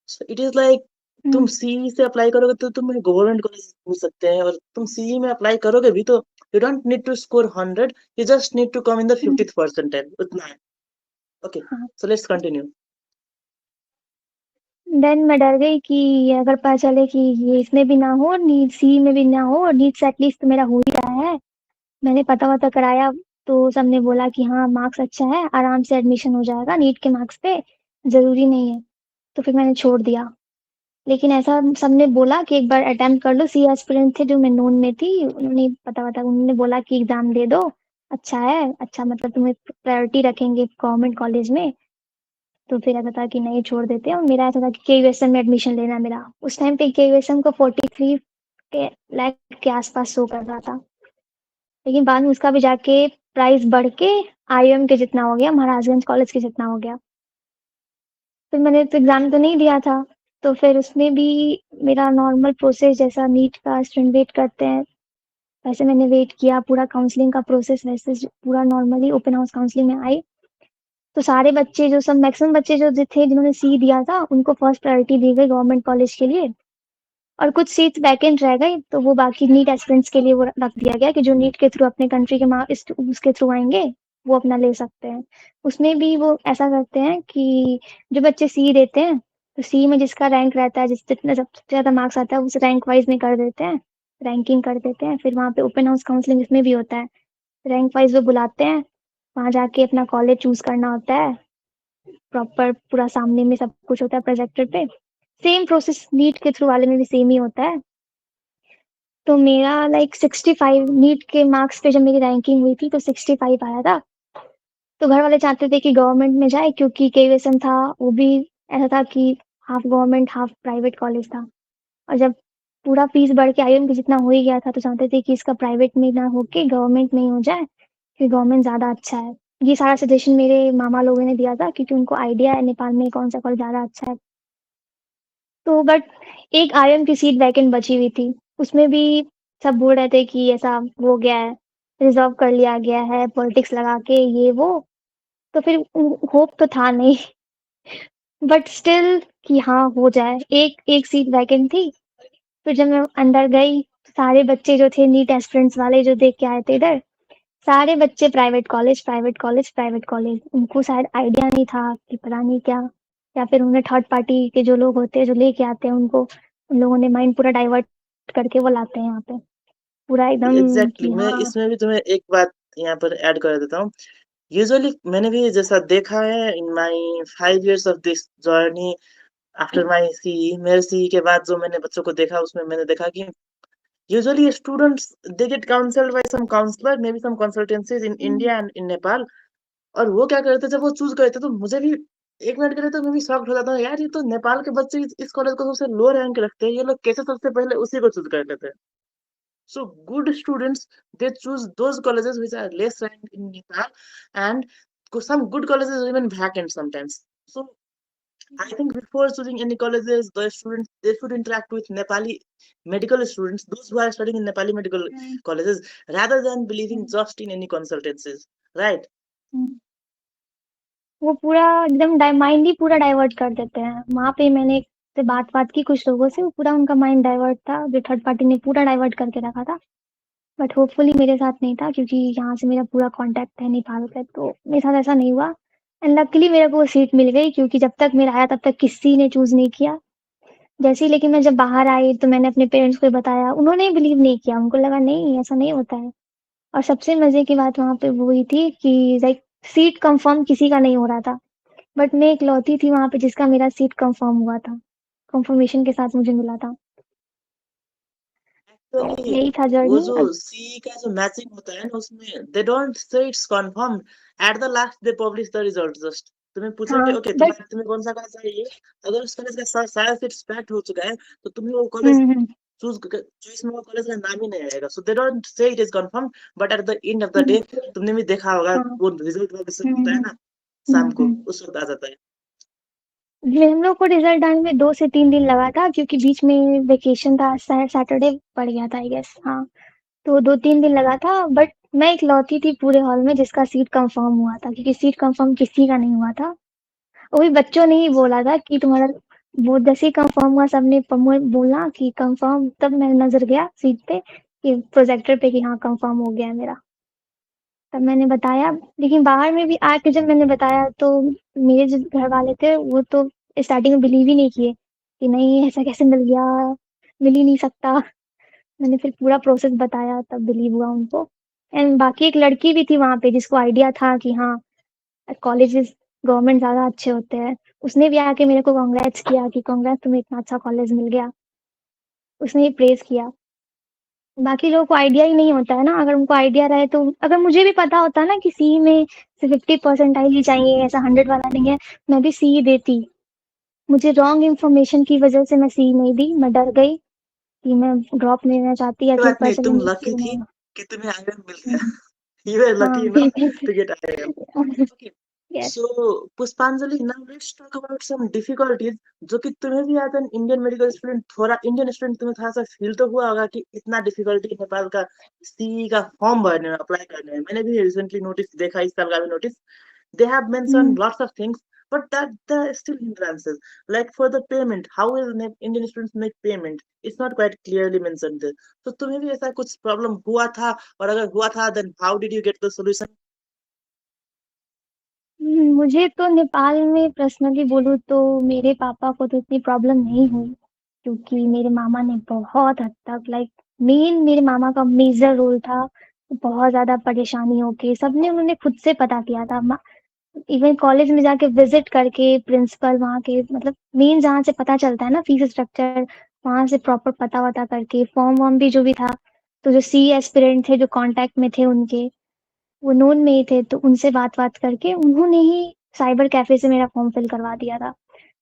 So it is like तुम हुँ, सी से अप्लाई करोगे तो तुम गवर्नमेंट कॉलेज मिल सकते हैं, और तुम सी में अप्लाई करोगे भी तो you don't need to score 100, you just need to come in the hmm, 50th percentile, उतना है। ओके, हाँ। So let's continue. देन मैं डर गई कि अगर पता चले कि ये इसमें भी ना हो, नीट सी में भी ना हो, और नीट से एटलीस्ट तो मेरा हो ही रहा है। मैंने पता-वता कराया, तो सबने बोला कि हाँ, मार्क्स अच्छा है, आराम से एडमिशन हो जाएगा नीट के मार्क्स पे, ज़रूरी नहीं है। तो फिर मैंने छोड़ दिया। लेकिन ऐसा सबने बोला कि एक बार अटेम्प्ट कर लो, सी एस्पिरेंट थे जो मैं नोन में थी, उन्होंने पता-वता उन्होंने बोला कि एग्ज़ाम दे दो, अच्छा है, अच्छा मतलब तुम्हें प्रायोरिटी रखेंगे गवर्नमेंट कॉलेज में। तो फिर ऐसा था कि नहीं, छोड़ देते हैं। और मेरा ऐसा था कि केयूएसएम में एडमिशन लेना है मेरा। उस टाइम पे केयूएसएम को 43 के लाख के आस-पास शो कर रहा था। लेकिन बाद में उसका भी जाके प्राइस बढ़ के आईएम के जितना हो गया, महाराजगंज कॉलेज के जितना हो गया। फिर मैंने तो एग्ज़ाम तो नहीं दिया था, तो फिर उसमें भी मेरा नॉर्मल प्रोसेस जैसा नीट का स्टूडेंट वेट करते हैं, वैसे मैंने वेट किया, पूरा काउंसलिंग का प्रोसेस वैसे पूरा नॉर्मली ओपन हाउस काउंसलिंग में आई। तो सारे बच्चे जो सब मैक्सिमम बच्चे जो थे जिन्होंने सी दिया था, उनको फर्स्ट प्रायोरिटी दी गई गवर्नमेंट कॉलेज के लिए। और कुछ सीट्स वैकेंट रह गई, तो वो बाकी नीट एस्पिरेंट्स के लिए वो रख दिया गया कि जो नीट के थ्रू अपने कंट्री के उसके थ्रू आएँगे, वो अपना ले सकते हैं। उसमें भी वो ऐसा करते हैं कि जो बच्चे सी देते हैं, तो सी में जिसका रैंक रहता है, जितने सबसे ज़्यादा मार्क्स आता है, उसे रैंक वाइज़ में कर देते हैं, रैंकिंग कर देते हैं। फिर वहाँ पे ओपन हाउस काउंसलिंग इसमें भी होता है, रैंक वाइज़ वो बुलाते हैं, वहाँ जाके अपना कॉलेज चूज़ करना होता है। प्रॉपर पूरा सामने में सब कुछ होता है प्रोजेक्टर पे। सेम प्रोसेस नीट के थ्रू वाले में भी सेम ही होता है। तो मेरा लाइक 65 नीट के मार्क्स पे जब मेरी रैंकिंग हुई थी तो 65 आया था। तो घर वाले चाहते थे कि गवर्नमेंट में जाए, क्योंकि केवीएसएम था, वो भी ऐसा था कि half government half private college था। और जब पूरा फीस बढ़ के आईएम के जितना हो ही गया था तो चाहते थे कि इसका प्राइवेट में ना होके गवर्नमेंट में ही हो जाए, क्योंकि गवर्नमेंट ज़्यादा अच्छा है। ये सारा सजेशन मेरे मामा लोगों ने दिया था, क्योंकि उनको आइडिया है नेपाल में कौन सा कॉलेज ज़्यादा अच्छा है। तो बट एक आईएम की सीट वैकेंट बची हुई थी, उसमें भी सब बोल रहे थे कि ऐसा हो गया है, रिजर्व कर लिया गया है पॉलिटिक्स लगा के, ये वो। तो फिर होप तो था नहीं बट स्टिल कि हाँ हो जाए। एक एक सीट वैकेंट थी। फिर जब मैं अंदर गई, सारे बच्चे जो थे नीट एस्पिरेंट्स वाले जो देख के आए थे इधर, सारे बच्चे private college private college private college. उनको शायद आइडिया नहीं था कि पता नहीं क्या, या फिर उन्हें थर्ड पार्टी के जो लोग होते हैं जो लेके आते हैं उनको, उन लोगों ने माइंड पूरा डाइवर्ट करके वो लाते हैं यहाँ पे पूरा एकदम एग्जैक्टली कि exactly. मैं हाँ। इसमें भी तुम्हें एक बात यहाँ पर ऐड कर देता हूँ। यूजुअली मैंने भी जैसा देखा है in my 5 years of this journey after my CE, मेरे सीई के बाद जो मैंने बच्चों को देखा उसमें मैंने देखा कि usually students they get counselled by some counsellor, maybe some consultancies in hmm, India and in Nepal. और वो क्या करते जब वो चूज करते तो मुझे भी एक मिनट के लिए तो मैं भी शॉक्ड हो जाता हूँ, यार ये तो नेपाल के बच्चे इस कॉलेज को सबसे लो रैंक रखते हैं, ये लोग कैसे सबसे पहले उसी को चूज कर लेते हैं। So good students, they choose those colleges which are less ranked in Nepal, and some good colleges are even vacant sometimes. So I think before choosing any colleges, the students they should interact with Nepali medical students, those who are studying in Nepali medical hmm, colleges, rather than believing hmm, just in any consultancies, right? हम्म। वो पूरा एकदम mind ही पूरा divert कर देते हैं वहां पे। मैंने से बात की कुछ लोगों से, वो पूरा उनका माइंड डाइवर्ट था, जो थर्ड पार्टी ने पूरा डाइवर्ट करके रखा था। बट होपफुली मेरे साथ नहीं था, क्योंकि यहाँ से मेरा पूरा कांटेक्ट है नेपाल का, तो मेरे साथ ऐसा नहीं हुआ। एंड लकीली मेरे को वो सीट मिल गई, क्योंकि जब तक मेरा आया तब तक किसी ने चूज नहीं किया। जैसे ही लेकिन मैं जब बाहर आई तो मैंने अपने पेरेंट्स को बताया, उन्होंने बिलीव नहीं किया, उनको लगा नहीं ऐसा नहीं होता है। और सबसे मजे की बात वहां पे वो हुई थी कि लाइक सीट कंफर्म किसी का नहीं हो रहा था, बट मैं इकलौती थी वहां पे जिसका मेरा सीट कंफर्म हुआ था, कंफर्मेशन के साथ मुझे मिला था। तो Actually, यही था वो जर्नी। जो सी का जो मैचिंग होता है ना उसमें दे डोंट से it's confirm, at the last they publish the result just. तुम्हें पूछेंगे हाँ ओके बट तुम्हें कौन सा कॉलेज चाहिए, अगर उस कॉलेज का सारा सीट्स पैक्ड हो चुका है तो तुम्हें वो कॉलेज हम्म चूज में वो कॉलेज का नाम ही नहीं आएगा। So they don't say it is confirm, but at the end of the hmm, day तुमने भी देखा होगा हाँ वो रिजल्ट वाला हम्म होता है हम्म ना शाम को, हम्म। उस वक्त आ जाता है। हम लोग को रिजल्ट आने में 2 से 3 दिन लगा था, क्योंकि बीच में वेकेशन था, सैटरडे पड़ गया था आई गेस। हाँ, तो 2-3 दिन लगा था। बट मैं इकलौती थी पूरे हॉल में जिसका सीट कंफर्म हुआ था, क्योंकि सीट कंफर्म किसी का नहीं हुआ था। वो भी बच्चों ने ही बोला था कि तुम्हारा, वो जैसे ही कंफर्म हुआ सबने बोला कि कंफर्म, तब मेरा नजर गया सीट पे कि प्रोजेक्टर पे कि हाँ कंफर्म हो गया है मेरा। तब मैंने बताया, लेकिन बाहर में भी आके जब मैंने बताया तो मेरे जो घर वाले थे वो तो स्टार्टिंग में बिलीव ही नहीं किए कि नहीं ऐसा कैसे मिल गया, मिल ही नहीं सकता। मैंने फिर पूरा प्रोसेस बताया तब बिलीव हुआ उनको। एंड बाकी एक लड़की भी थी वहां पे जिसको आइडिया था कि हाँ कॉलेजेस गवर्नमेंट ज्यादा अच्छे होते हैं। उसने भी आके मेरे को कांग्रेट्स किया कि कांग्रेट्स तुम्हें इतना अच्छा कॉलेज मिल गया। उसने ही प्रेज किया। बाकी लोगों को आइडिया ही नहीं होता है ना, अगर उनको आइडिया रहे तो। अगर मुझे भी पता होता ना कि सी में से 50% ही चाहिए, ऐसा 100 वाला नहीं है, मैं भी सी देती। मुझे रॉन्ग इन्फॉर्मेशन की वजह से मैं सी नहीं दी, मैं डर गई कि मैं ड्रॉप लेना चाहती या कोई फिर बात नहीं, पैसे तुम लेने लकी की थी नहीं। कि तुम्हें आईएम मिल गया। हम्म, यू आर हाँ lucky enough to get IM. Okay. Yes. So, Pushpanjali, now let's talk about some difficulties जो कि तुम्हें भी as an Indian medical student, थोड़ा इंडियन स्टूडेंट तुम्हें थोड़ा सा फील तो हुआ होगा कि इतना डिफिकल्टी नेपाल का सीई का फॉर्म भरने में, अप्लाई करने में। मैंने भी रिसेंटली नोटिस देखा, इस साल का भी notice, they have mentioned lots of things, but that there are still hindrances. Like for the payment, how will Indian students make payment? It's not quite clearly mentioned there. So तुम्हें भी ऐसा कुछ problem हुआ था, और अगर हुआ था then how did you get the solution? मुझे तो नेपाल में पर्सनली बोलूँ तो मेरे पापा को तो इतनी प्रॉब्लम नहीं हुई, क्योंकि मेरे मामा ने बहुत हद तक लाइक, मेन मेरे मामा का मेजर रोल था। बहुत ज्यादा परेशानी होके सबने उन्होंने खुद से पता किया था। इवन कॉलेज में जाके विजिट करके प्रिंसिपल वहाँ के मतलब मेन जहाँ से पता चलता है ना फीस स्ट्रक्चर, वहाँ से प्रॉपर पता वता करके फॉर्म वॉर्म भी जो भी था, तो जो सी एस्पिरेंट थे जो कांटेक्ट में थे उनके, वो नोन में ही थे, तो उनसे बात करके उन्होंने ही साइबर कैफे से मेरा फॉर्म फिल करवा दिया था।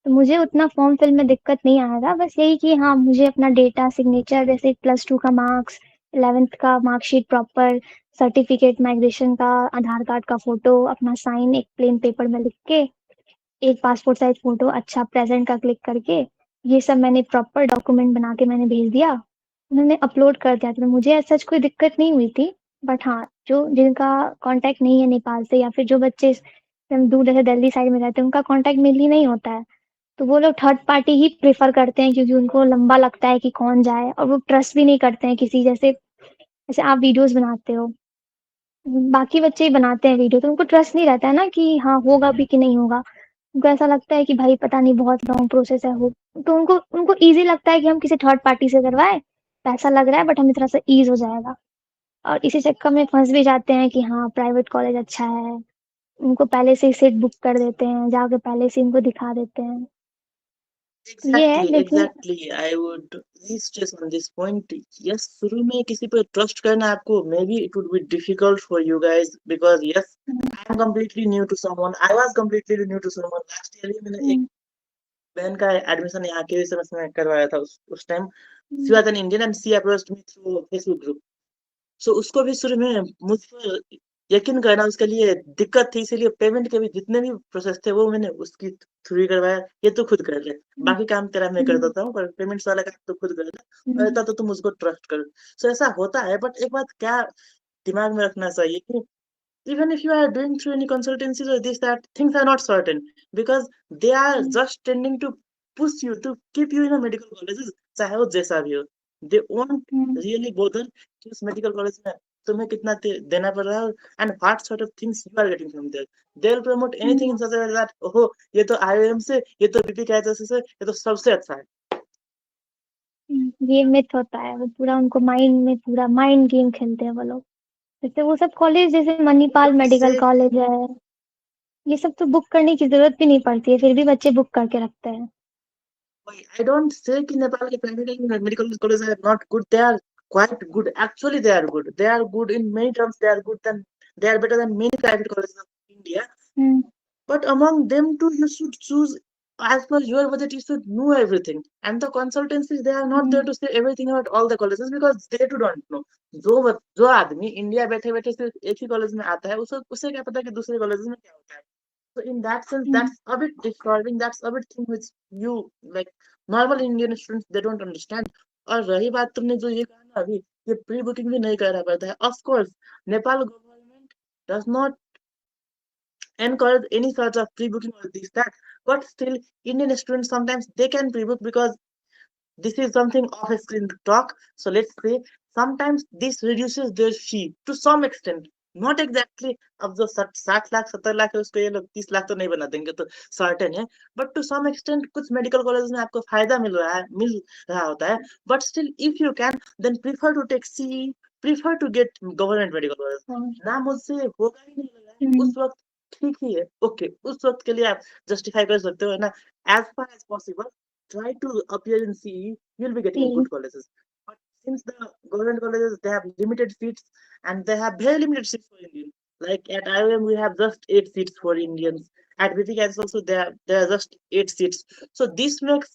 तो मुझे उतना फॉर्म फिल में दिक्कत नहीं आया था, बस यही कि हाँ मुझे अपना डेटा सिग्नेचर जैसे +2 का मार्क्स, 11th का मार्कशीट प्रॉपर, सर्टिफिकेट माइग्रेशन का, आधार कार्ड का फोटो, अपना साइन एक प्लेन पेपर में लिख के, एक पासपोर्ट साइज फोटो अच्छा प्रेजेंट का क्लिक करके, ये सब मैंने प्रॉपर डॉक्यूमेंट बना के मैंने भेज दिया। उन्होंने अपलोड कर दिया, तो मुझे ऐसा कोई दिक्कत नहीं हुई थी। बट हाँ, जो जिनका कांटेक्ट नहीं है नेपाल से या फिर जो बच्चे एकदम दूर जैसे दिल्ली साइड में रहते हैं, उनका कांटेक्ट मेनली नहीं होता है। तो वो लोग थर्ड पार्टी ही प्रेफर करते हैं क्योंकि उनको लंबा लगता है कि कौन जाए और वो ट्रस्ट भी नहीं करते हैं किसी जैसे जैसे आप वीडियोस बनाते हो, बाकी बच्चे ही बनाते हैं वीडियो, तो उनको ट्रस्ट नहीं रहता है ना कि हाँ होगा भी कि नहीं होगा। उनको ऐसा लगता है कि भाई पता नहीं बहुत लॉन्ग प्रोसेस है वो, तो उनको उनको ईज़ी लगता है कि हम किसी थर्ड पार्टी से करवाएँ, पैसा लग रहा है बट हमें थोड़ा-सा ईज़ हो जाएगा। और इसी चक्कर में फँस भी जाते हैं कि हाँ प्राइवेट कॉलेज अच्छा है, उनको पहले से ही सीट बुक कर देते हैं, जाके पहले से इनको दिखा देते हैं। ये है एग्जैक्टली लेकिन exactly I would stress on this point. Yes, शुरू में किसी पे ट्रस्ट करना आपको maybe it would be difficult for you guys because yes I am completely new to someone, I was completely new to someone. Last year ही मैंने एक हुँ, बहन का एडमिशन यहाँ के सेमेस्टर में करवाया था। उस time she um, was an Indian and she approached me through Facebook group. So उसको भी शुरू में मुझ पर यकीन करना उसके लिए दिक्कत थी, इसीलिए पेमेंट के भी जितने भी प्रोसेस थे वो मैंने उसकी थ्रू ही करवाया। ये तू खुद कर ले, हुँ, बाकी काम तेरा मैं कर हुँ, देता हूँ, पर पेमेंट्स वाला काम तो खुद कर ले, और हुँ, रहता तो तुम उसको ट्रस्ट करो। सो ऐसा होता है, बट एक बात क्या दिमाग में रखना चाहिए कि even if you are doing through any consultancies or this that, things are not certain because they are hmm, just tending to push you to keep you in a medical colleges, चाहे वो जैसा भी हो। they won't hmm, really bother कि उस medical college में तुम्हें कितना देना पड़ रहा है and what sort of things you are getting from there. they will promote anything hmm, in such a way that ओहो ये तो IIM से, ये तो बीपी कैचेस से, ये तो सबसे अच्छा है। ये मिथ होता है, वो पूरा उनको माइंड में पूरा माइंड गेम खेलते हैं वो लोग। जैसे वो सब कॉलेज जैसे I Manipal don't medical say college है, ये सब तो बुक करने की ज़रूरत भी नहीं पड़ती है, फिर भी बच्चे बुक करके रखते हैं। I don't say कि नेपाल के private medical college are not good. They are quite good. Actually, they are good. They are good in many terms. They are good than they are better than many private colleges of India. Hmm, But among them too, you should choose as per your budget. You should know everything. And the consultancies, they are not there hmm, to say everything about all the colleges because they too don't know. जो आदमी India बैठे बैठे सिर्फ एक ही college में आता है, उसे उसे क्या पता कि दूसरे कॉलेज में क्या होता है। So in that sense, hmm, that's a bit disturbing. That's a bit thing which you like normal Indian students they don't understand. और रही बात तुमने जो ये कहा ना अभी, ये प्री बुकिंग भी नहीं करना पड़ता है। Of course, Nepal government does not encourage any sort of pre booking or this that, but still Indian students sometimes they can pre book because this is something off screen talk. So let's say sometimes this reduces their fee to some extent. Not exactly, अब जो 60 लाख 70 लाख है उसको ये लोग 30 लाख तो नहीं बना देंगे, तो सर्टेन है। बट टू सम एक्सटेंट कुछ मेडिकल कॉलेज में आपको फायदा मिल रहा होता है। But still if you can then prefer to take C, prefer to get government medical college. हाँ, ना मुझसे होगा ही नहीं लगा है हुँ, उस वक्त, ठीक ही है, ओके उस वक्त के लिए आप जस्टिफाई कर सकते हो, है ना। As far as possible try to appear in CE, you'll be getting जी, good colleges. But since the government colleges, they have limited seats and they have very limited seats for Indians. Like at IOM, we have just 8 seats for Indians. At BPCAS also, there are just 8 seats. So this makes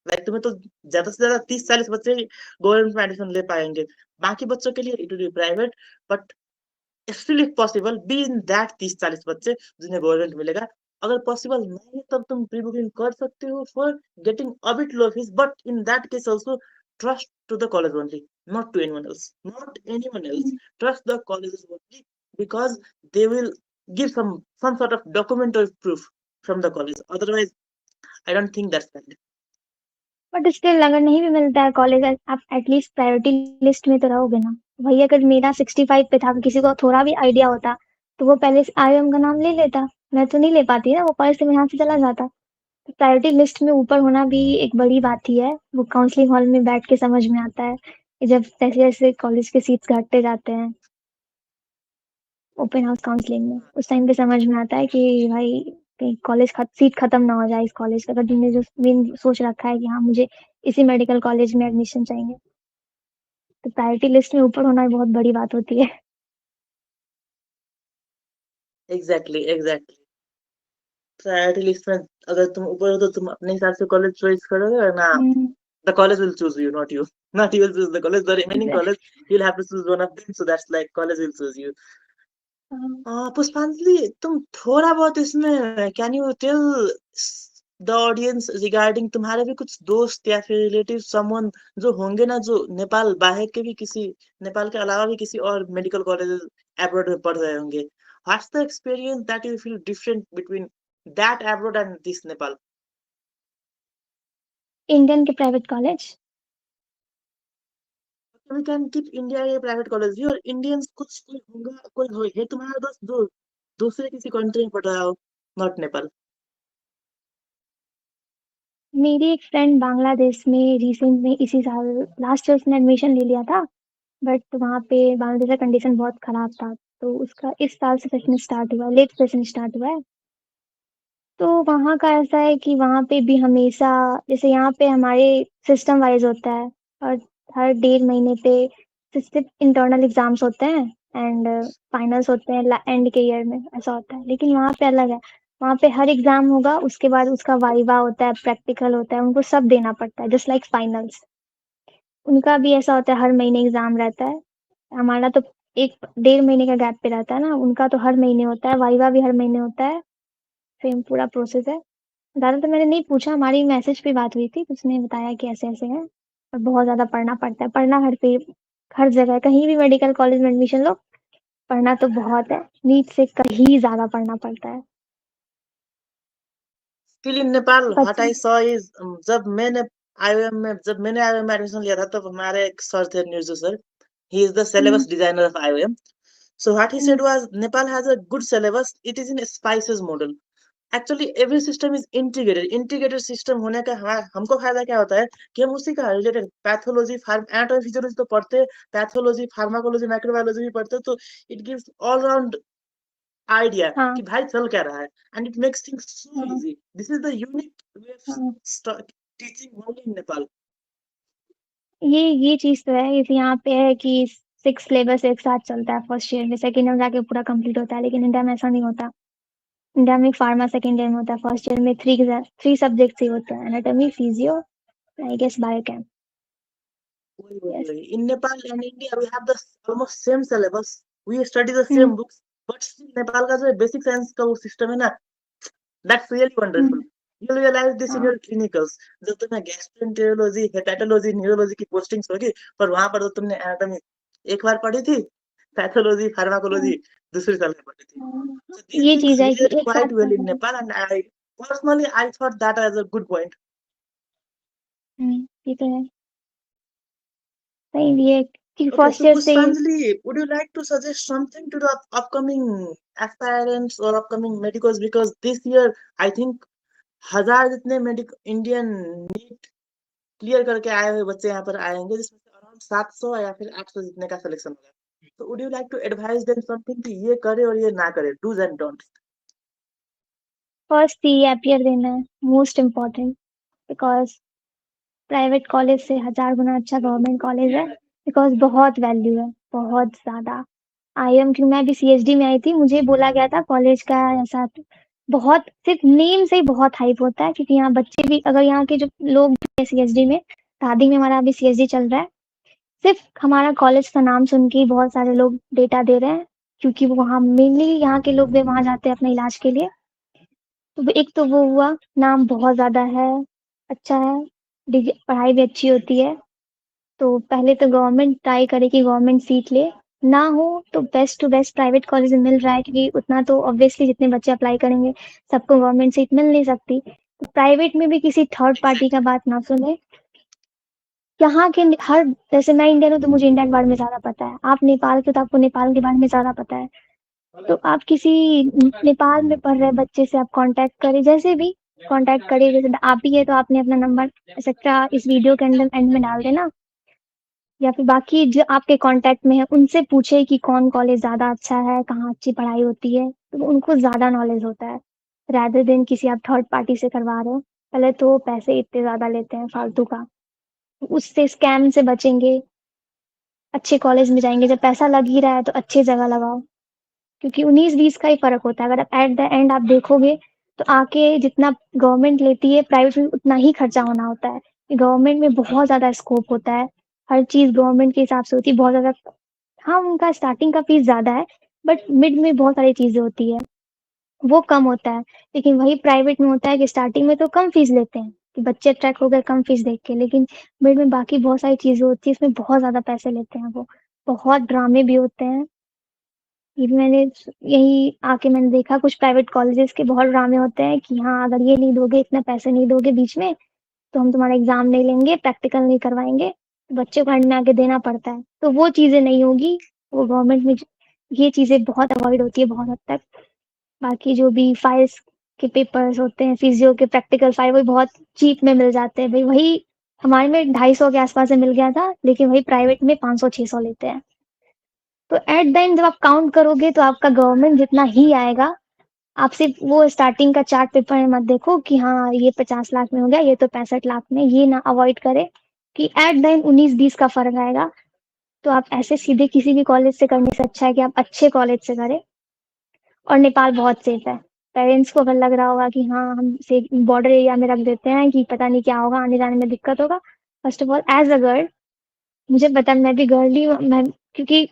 like तुम्हें तो ज्यादा से ज्यादा 30-40 बच्चे government में admission ले पाएंगे। बाकी बच्चों के लिए it will be private, but still if possible be in that 30-40 बच्चे जिन्हें गवर्नमेंट मिलेगा। अगर पॉसिबल नहीं है तब तुम प्री बुकिंग कर सकते हो for getting a bit low fees, but in that case also trust to the college only, not to anyone else, not anyone else. Hmm, Trust the colleges only because they will give some sort of document or proof from the college. Otherwise, I don't think that's valid. But still अगर नहीं भी मिलता है college आप at least priority list में तो रहोगे ना। वही अगर मेरा 65 पे था, किसी को थोड़ा भी आइडिया होता, तो वो पहले से आईओएम का नाम ले लेता। मैं तो नहीं ले पाती ना, वो कॉलेज से मैं यहाँ से चला जाता। तो प्रायोरिटी लिस्ट में ऊपर होना भी एक बड़ी बात ही है। वो काउंसलिंग हॉल में बैठ के समझ में आता है, कि जब जैसे-जैसे कॉलेज के सीट्स घटते जाते हैं। ओपन हाउस काउंसलिंग में। उस टाइम पे समझ में आता है कि भाई कहीं कॉलेज सीट खत्म ना हो जाए इस कॉलेज का, अगर तुमने जो मेन सोच रखा है कि हाँ मुझे इसी मेडिकल कॉलेज में एडमिशन चाहिए, तो प्रायोरिटी लिस्ट में ऊपर होना बहुत बड़ी बात होती है। Exactly exactly. प्रायोरिटी लिस्ट में अगर तुम ऊपर हो तो तुम अपने हिसाब से कॉलेज चॉइस करोगे, और ना हम्म, the college will choose you, not you. Not you will choose the college. The remaining college, you'll have to choose one of them. So that's like college will choose you. पुष्पांजलि, तुम थोड़ा बहुत इसमें can you tell the audience regarding तुम्हारे भी कुछ दोस्त या फिर रिलेटिव समवन जो होंगे ना, जो नेपाल बाहर के भी किसी, नेपाल के अलावा भी किसी और मेडिकल कॉलेज अब्रॉड में पढ़ रहे होंगे, what's the experience that you feel different between that abroad and this Nepal? Indian के private college, we can keep India के प्राइवेट कॉलेज भी, और इंडियंस कुछ कोई होगा, कोई हो है तुम्हारा दोस्त जो दूसरे किसी कंट्री में पढ़ रहा हो, नॉट नेपाल? मेरी एक फ्रेंड बांग्लादेश में रिसेंट में इसी साल लास्ट ईयर उसने एडमिशन ले लिया था, बट वहाँ पे बांग्लादेश का कंडीशन बहुत खराब था, तो उसका इस साल से सेशन स्टार्ट हुआ है, लेट सेशन स्टार्ट हुआ है। तो वहाँ का ऐसा है कि वहाँ पे भी हमेशा, जैसे यहाँ पे हमारे सिस्टम वाइज होता है, और हर 1.5 महीने पे सिर्फ इंटरनल एग्जाम्स होते हैं एंड फाइनल्स होते हैं एंड के ईयर में, ऐसा होता है। लेकिन वहाँ पे अलग है, वहाँ पे हर एग्जाम होगा, उसके बाद उसका वाइवा होता है, प्रैक्टिकल होता है, उनको सब देना पड़ता है जस्ट लाइक फाइनल्स। उनका भी ऐसा होता है, हर महीने एग्जाम रहता है। हमारा तो 1.5 महीने का गैप पे रहता है ना, उनका तो हर महीने होता है, वाइवा भी हर महीने होता है, सेम पूरा प्रोसेस है। ज़्यादा तो मैंने नहीं पूछा, हमारी मैसेज पे बात हुई थी, तो उसने बताया कि ऐसे-ऐसे है, और बहुत ज़्यादा पढ़ना पड़ता है। पढ़ना हर जगह, कहीं भी मेडिकल कॉलेज में एडमिशन लो, पढ़ना तो बहुत है, नीट से कहीं ज़्यादा पढ़ना पड़ता है। स्टिल इन नेपाल व्हाट बच्चे आई सॉ इज, जब मैंने आईओएम में एडमिशन लिया था, तब हमारे एक सर थे, Nirju sir, he is the um, syllabus designer of IOM. So what he um, said was Nepal has a good syllabus. It is in a spices model. Actually every system is integrated system होने का हमको फायदा क्या होता है कि हम उसी का रिलेटेड पैथोलॉजी, एनाटॉमी, फिजियोलॉजी तो पढ़ते हैं, पैथोलॉजी, फार्माकोलॉजी, माइक्रोबायोलॉजी भी पढ़ते हैं, तो it gives all round idea हाँ, कि भाई चल क्या रहा है, and it makes things so हाँ, easy. This is the unique way हाँ। Of teaching only in Nepal. ये चीज़ तो है, जैसे यहाँ पे है कि 6 सिलेबस एक साथ चलता है फर्स्ट ईयर में, सेकंड ईयर में जाके पूरा कंप्लीट होता है, लेकिन इंडिया में ऐसा नहीं होता। इंडिया में फार्मा सेकंड ईयर में होता है, फर्स्ट ईयर में 3 सब्जेक्ट्स ही होते हैं, anatomy, physio, I guess biochem. Yes. वही in Nepal and India we have the almost same syllabus, we study the hmm, same books, but still Nepal का जो बेसिक साइंस का वो सिस्टम है ना, that's really hmm, wonderful. You'll realize this in हाँ, your clinicals. जब तुम्हें gastroenterology, hepatology, neurology की पोस्टिंग्स होगी, पर वहां पर तो तुमने एनाटॉमी एक बार पढ़ी थी, पैथोलॉजी, हाँ, फार्माकोलॉजी दूसरी साल में पढ़ी थी. हाँ। So these ये things चीज़ है कि relate एक साथ quite well in चलता है। Nepal, and I personally I thought that as a good point. ये तो है। नहीं ये कि Okay, फर्स्ट so ईयर से ही Pushpanjali, would you like to suggest something to the upcoming aspirants or upcoming medicals? Because this year, I think 1000 जितने medic Indian NEET clear करके आए हुए बच्चे यहाँ पर आएंगे, जिसमें से अराउंड 700 या फिर 800 जितने का सिलेक्शन होगा. तो would you like to advise them something कि ये करे और ये ना करे, do's and don'ts? फर्स्ट सीईएपीआर देना है, most important, because private college से 1000 गुना अच्छा गवर्नमेंट कॉलेज है, बिकॉज़ बहुत वैल्यू है, बहुत ज़्यादा। आईएम की मैं भी सीएचडी में आई थी, मुझे बोला गया था कॉलेज का ऐसा, बहुत सिर्फ़ नेम से ही बहुत हाइप होता है, क्योंकि यहाँ बच्चे भी, अगर यहाँ के जो लोग हैं सीएचडी में, शादी में हमारा अभी सीएचडी चल रहा है, सिर्फ़ हमारा कॉलेज का नाम सुन के ही बहुत सारे लोग डेटा दे रहे हैं, क्योंकि वो वहाँ मेनली यहाँ के लोग भी वहाँ जाते हैं अपने इलाज के लिए। तो एक तो वो हुआ, नाम बहुत ज़्यादा है, अच्छा है, पढ़ाई भी अच्छी होती है। तो पहले तो गवर्नमेंट ट्राई करे कि गवर्नमेंट सीट ले, ना हो तो best to best private college में मिल रहा है, क्योंकि उतना तो ऑब्वियसली जितने बच्चे अप्लाई करेंगे सबको गवर्नमेंट सीट मिल नहीं सकती, तो प्राइवेट में भी किसी थर्ड पार्टी का बात ना सुने। यहाँ के हर, जैसे मैं इंडियन हूँ तो मुझे इंडिया के बारे में ज़्यादा पता है, आप नेपाल के हो तो आपको नेपाल के बारे में ज़्यादा पता है, तो आप किसी नेपाल में पढ़ रहे बच्चे से आप कांटेक्ट करें, जैसे भी कांटेक्ट करिए, जैसे आप ही है तो आपने अपना नंबर एक्सेट्रा इस वीडियो के अंदर एंड में डाल देना, या फिर बाकी जो आपके कॉन्टैक्ट में है उनसे पूछे कि कौन कॉलेज ज़्यादा अच्छा है, कहाँ अच्छी पढ़ाई होती है, तो उनको ज़्यादा नॉलेज होता है, रादर देन किसी आप थर्ड पार्टी से करवा रहे हो। पहले तो पैसे इतने ज़्यादा लेते हैं फालतू का, उससे स्कैम से बचेंगे, अच्छे कॉलेज में जाएँगे, जब पैसा लग ही रहा है तो अच्छी जगह लगाओ। क्योंकि 19-20 का ही फ़र्क होता है, अगर आप एट द एंड आप देखोगे, तो आके जितना गवर्नमेंट लेती है, प्राइवेट में उतना ही खर्चा होना होता है। गवर्नमेंट में बहुत ज़्यादा स्कोप होता है, हर चीज़ गवर्नमेंट के हिसाब से होती है, बहुत ज़्यादा हाँ, उनका स्टार्टिंग का फीस ज़्यादा है, बट मिड में बहुत सारी चीज़ें होती हैं, वो कम होता है। लेकिन वही प्राइवेट में होता है कि स्टार्टिंग में तो कम फीस लेते हैं, कि बच्चे अट्रैक्ट हो गए कम फीस देख के, लेकिन मिड में बाकी बहुत सारी चीज़ें होती हैं, इसमें बहुत ज़्यादा पैसे लेते हैं वो। बहुत ड्रामे भी होते हैं, ये भी मैंने यही आके मैंने देखा कुछ प्राइवेट कॉलेजेस के बहुत ड्रामे होते हैं कि हाँ, अगर ये नहीं दोगे, इतने पैसे नहीं दोगे बीच में, तो हम तुम्हारा एग्ज़ाम नहीं लेंगे, प्रैक्टिकल नहीं करवाएँगे। तो बच्चे को एंड में आके देना पड़ता है। तो वो चीज़ें नहीं होगी, वो गवर्नमेंट में ये चीज़ें बहुत अवॉइड होती है बहुत हद तक। बाकी जो भी फाइल्स के पेपर्स होते हैं, फिज़ियो के प्रैक्टिकल फाइल वो बहुत चीप में मिल जाते हैं। भई वही हमारे में 250 के आस-पास में मिल गया था, लेकिन वही प्राइवेट में 500-600 लेते हैं। तो एट द एंड जब आप काउंट करोगे तो आपका गवर्नमेंट जितना ही आएगा, आप सिर्फ़ वो स्टार्टिंग का चार्ट पेपर में मत देखो कि हाँ, ये 50 लाख में हो गया, ये तो 65 लाख में, ये ना अवॉइड करें कि एट द एंड 19-20 का फ़र्क आएगा। तो आप ऐसे सीधे किसी भी कॉलेज से करने से अच्छा है कि आप अच्छे कॉलेज से करें। और नेपाल बहुत सेफ है। पेरेंट्स को अगर लग रहा होगा कि हाँ, हम से बॉर्डर एरिया में रख देते हैं कि पता नहीं क्या होगा, आने-जाने में दिक्कत होगा। First of all as a girl मुझे पता है मैं भी गर्ल ही हूँ मैं क्योंकि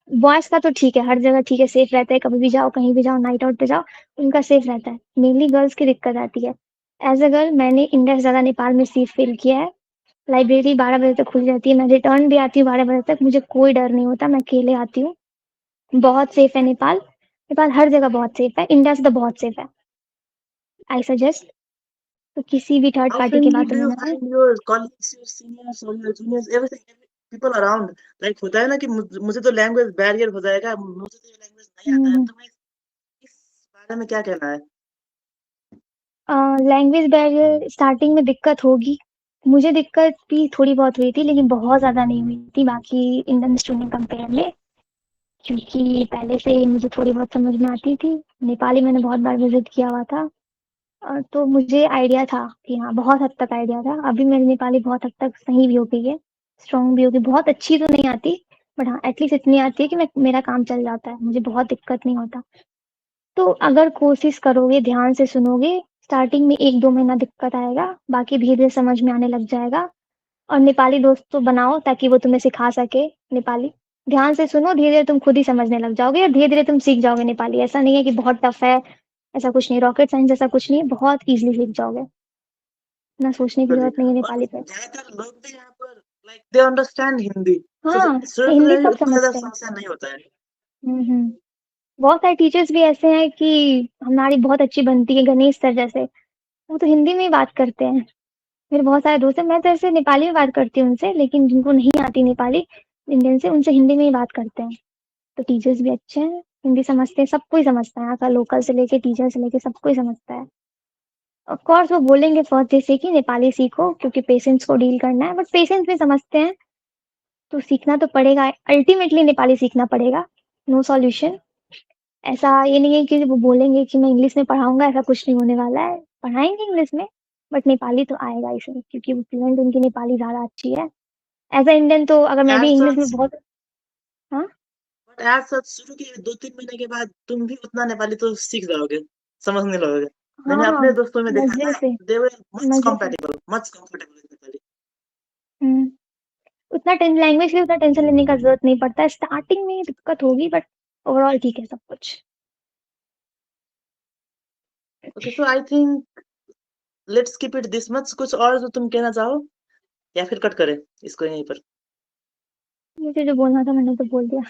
बॉयज़ का तो ठीक है, हर जगह ठीक है, सेफ रहता है, कभी भी जाओ, कहीं भी जाओ, नाइट आउट पे जाओ, उनका सेफ रहता है। मेनली गर्ल्स की दिक्कत आती है। एज़ अ गर्ल मैंने इंडिया से ज़्यादा नेपाल में सेफ फ़ील किया है। लाइब्रेरी 12 बजे तक खुली रहती है, मैं रिटर्न भी आती हूँ 12 बजे तक, मुझे कोई डर नहीं होता, मैं अकेले आती हूँ। बहुत सेफ है नेपाल। नेपाल हर जगह बहुत सेफ है, इंडिया से तो बहुत सेफ है। आई सजेस्ट तो किसी भी थर्ड How पार्टी की friendly बातों do में you ना आएँ। find your colleagues, your seniors or your juniors, everything, people around? Like होता है ना कि मुझे तो लैंग्वेज बैरियर हो जाएगा, मुझे तो ये लैंग्वेज नहीं आता है, हुँ, तुम्हें इस बारे में क्या कहना है? लैंग्वेज बैरियर स्टार्टिंग में दिक्कत होगी। मुझे दिक्कत भी थोड़ी बहुत हुई थी, लेकिन बहुत ज़्यादा नहीं हुई थी बाकी इंडियन स्टूडेंट कंपेयर में, क्योंकि पहले से ही मुझे थोड़ी बहुत समझ में आती थी। नेपाली मैंने बहुत बार विज़िट किया हुआ था तो मुझे आइडिया था कि हाँ, बहुत हद तक आइडिया था। अभी मेरी नेपाली बहुत हद तक सही भी हो गई है, स्ट्रॉन्ग भी हो गई। बहुत अच्छी तो नहीं आती, बट हाँ, एट लीस्ट इतनी आती है कि मैं मेरा काम चल जाता है, मुझे बहुत दिक्कत नहीं होता। तो अगर कोशिश करोगे, ध्यान से सुनोगे, स्टार्टिंग में 1-2 महीना दिक्कत आएगा, बाकी धीरे-धीरे समझ में आने लग जाएगा और नेपाली दोस्त तो बनाओ ताकि वो तुम्हें सिखा सके नेपाली। ध्यान से सुनो, धीरे-धीरे तुम खुद ही समझने लग जाओगे और धीरे-धीरे तुम सीख जाओगे नेपाली। ऐसा नहीं है कि बहुत टफ है, ऐसा कुछ नहीं, रॉकेट साइंस जैसा कुछ नहीं है, बहुत ईज़िली सीख जाओगे। इतना सोचने की हाँ जी। ज़रूरत नहीं है और नेपाली पे। ज़्यादातर लोग भी यहाँ पर लाइक दे अंडरस्टैंड हिंदी, तो हाँ, स्टूडेंट को हिंदी भी सब उतना ज़्यादा समझते हैं। समस्या नहीं होता है। हुँ, हुँ। बहुत सारे टीचर्स भी ऐसे हैं कि हमारी बहुत अच्छी बनती है, गणेश सर जैसे, वो तो हिंदी में ही बात करते हैं। मेरे बहुत सारे दोस्त हैं, मैं तो ऐसे नेपाली में बात करती हूँ उनसे, लेकिन जिनको नहीं आती नेपाली इंडियन से, उनसे हिंदी में ही बात करते हैं। तो टीचर्स भी अच्छे हैं, हिंदी समझते हैं, सब कोई समझता है, यहाँ का लोकल से लेके टीचर से लेके सब कोई समझता है। ऑफ कोर्स वो बोलेंगे फर्स्ट डे से कि नेपाली सीखो क्योंकि पेशेंट्स को डील करना है, बट पेशेंट्स भी समझते हैं, तो सीखना तो पड़ेगा, अल्टीमेटली नेपाली सीखना पड़ेगा, नो सॉल्यूशन। ऐसा ये नहीं है कि वो बोलेंगे कि मैं इंग्लिश में पढ़ाऊँगा, ऐसा कुछ नहीं होने वाला है। पढ़ाएँगे इंग्लिश में, बट नेपाली तो आएगा ही सही क्योंकि वो फ्लुएंट उनकी नेपाली ज़्यादा अच्छी है। एज़ अ इंडियन तो अगर मैं भी एज़ इंग्लिश में सच बहुत हाँ? बट एज़ सच शुरू के 2-3 महीने के बाद तुम भी उतना नेपाली तो सीख जाओगे, समझने लगोगे। मैंने हाँ, अपने दोस्तों में देखा मज़े ना, से, दे वर मज़े से। Much comfortable with Nepali. हुँ, उतना लैंग्वेज के लिए उतना टेंशन लेने का ज़रूरत नहीं पड़ता है। स्टार्टिंग में दिक्कत होगी बट ओवरऑल ठीक है सब कुछ। Okay, so I think let's keep it this much. कुछ और जो तुम कहना चाहो या फिर कट करें इसको यहीं पर? मुझे जो बोलना था मैंने तो बोल दिया।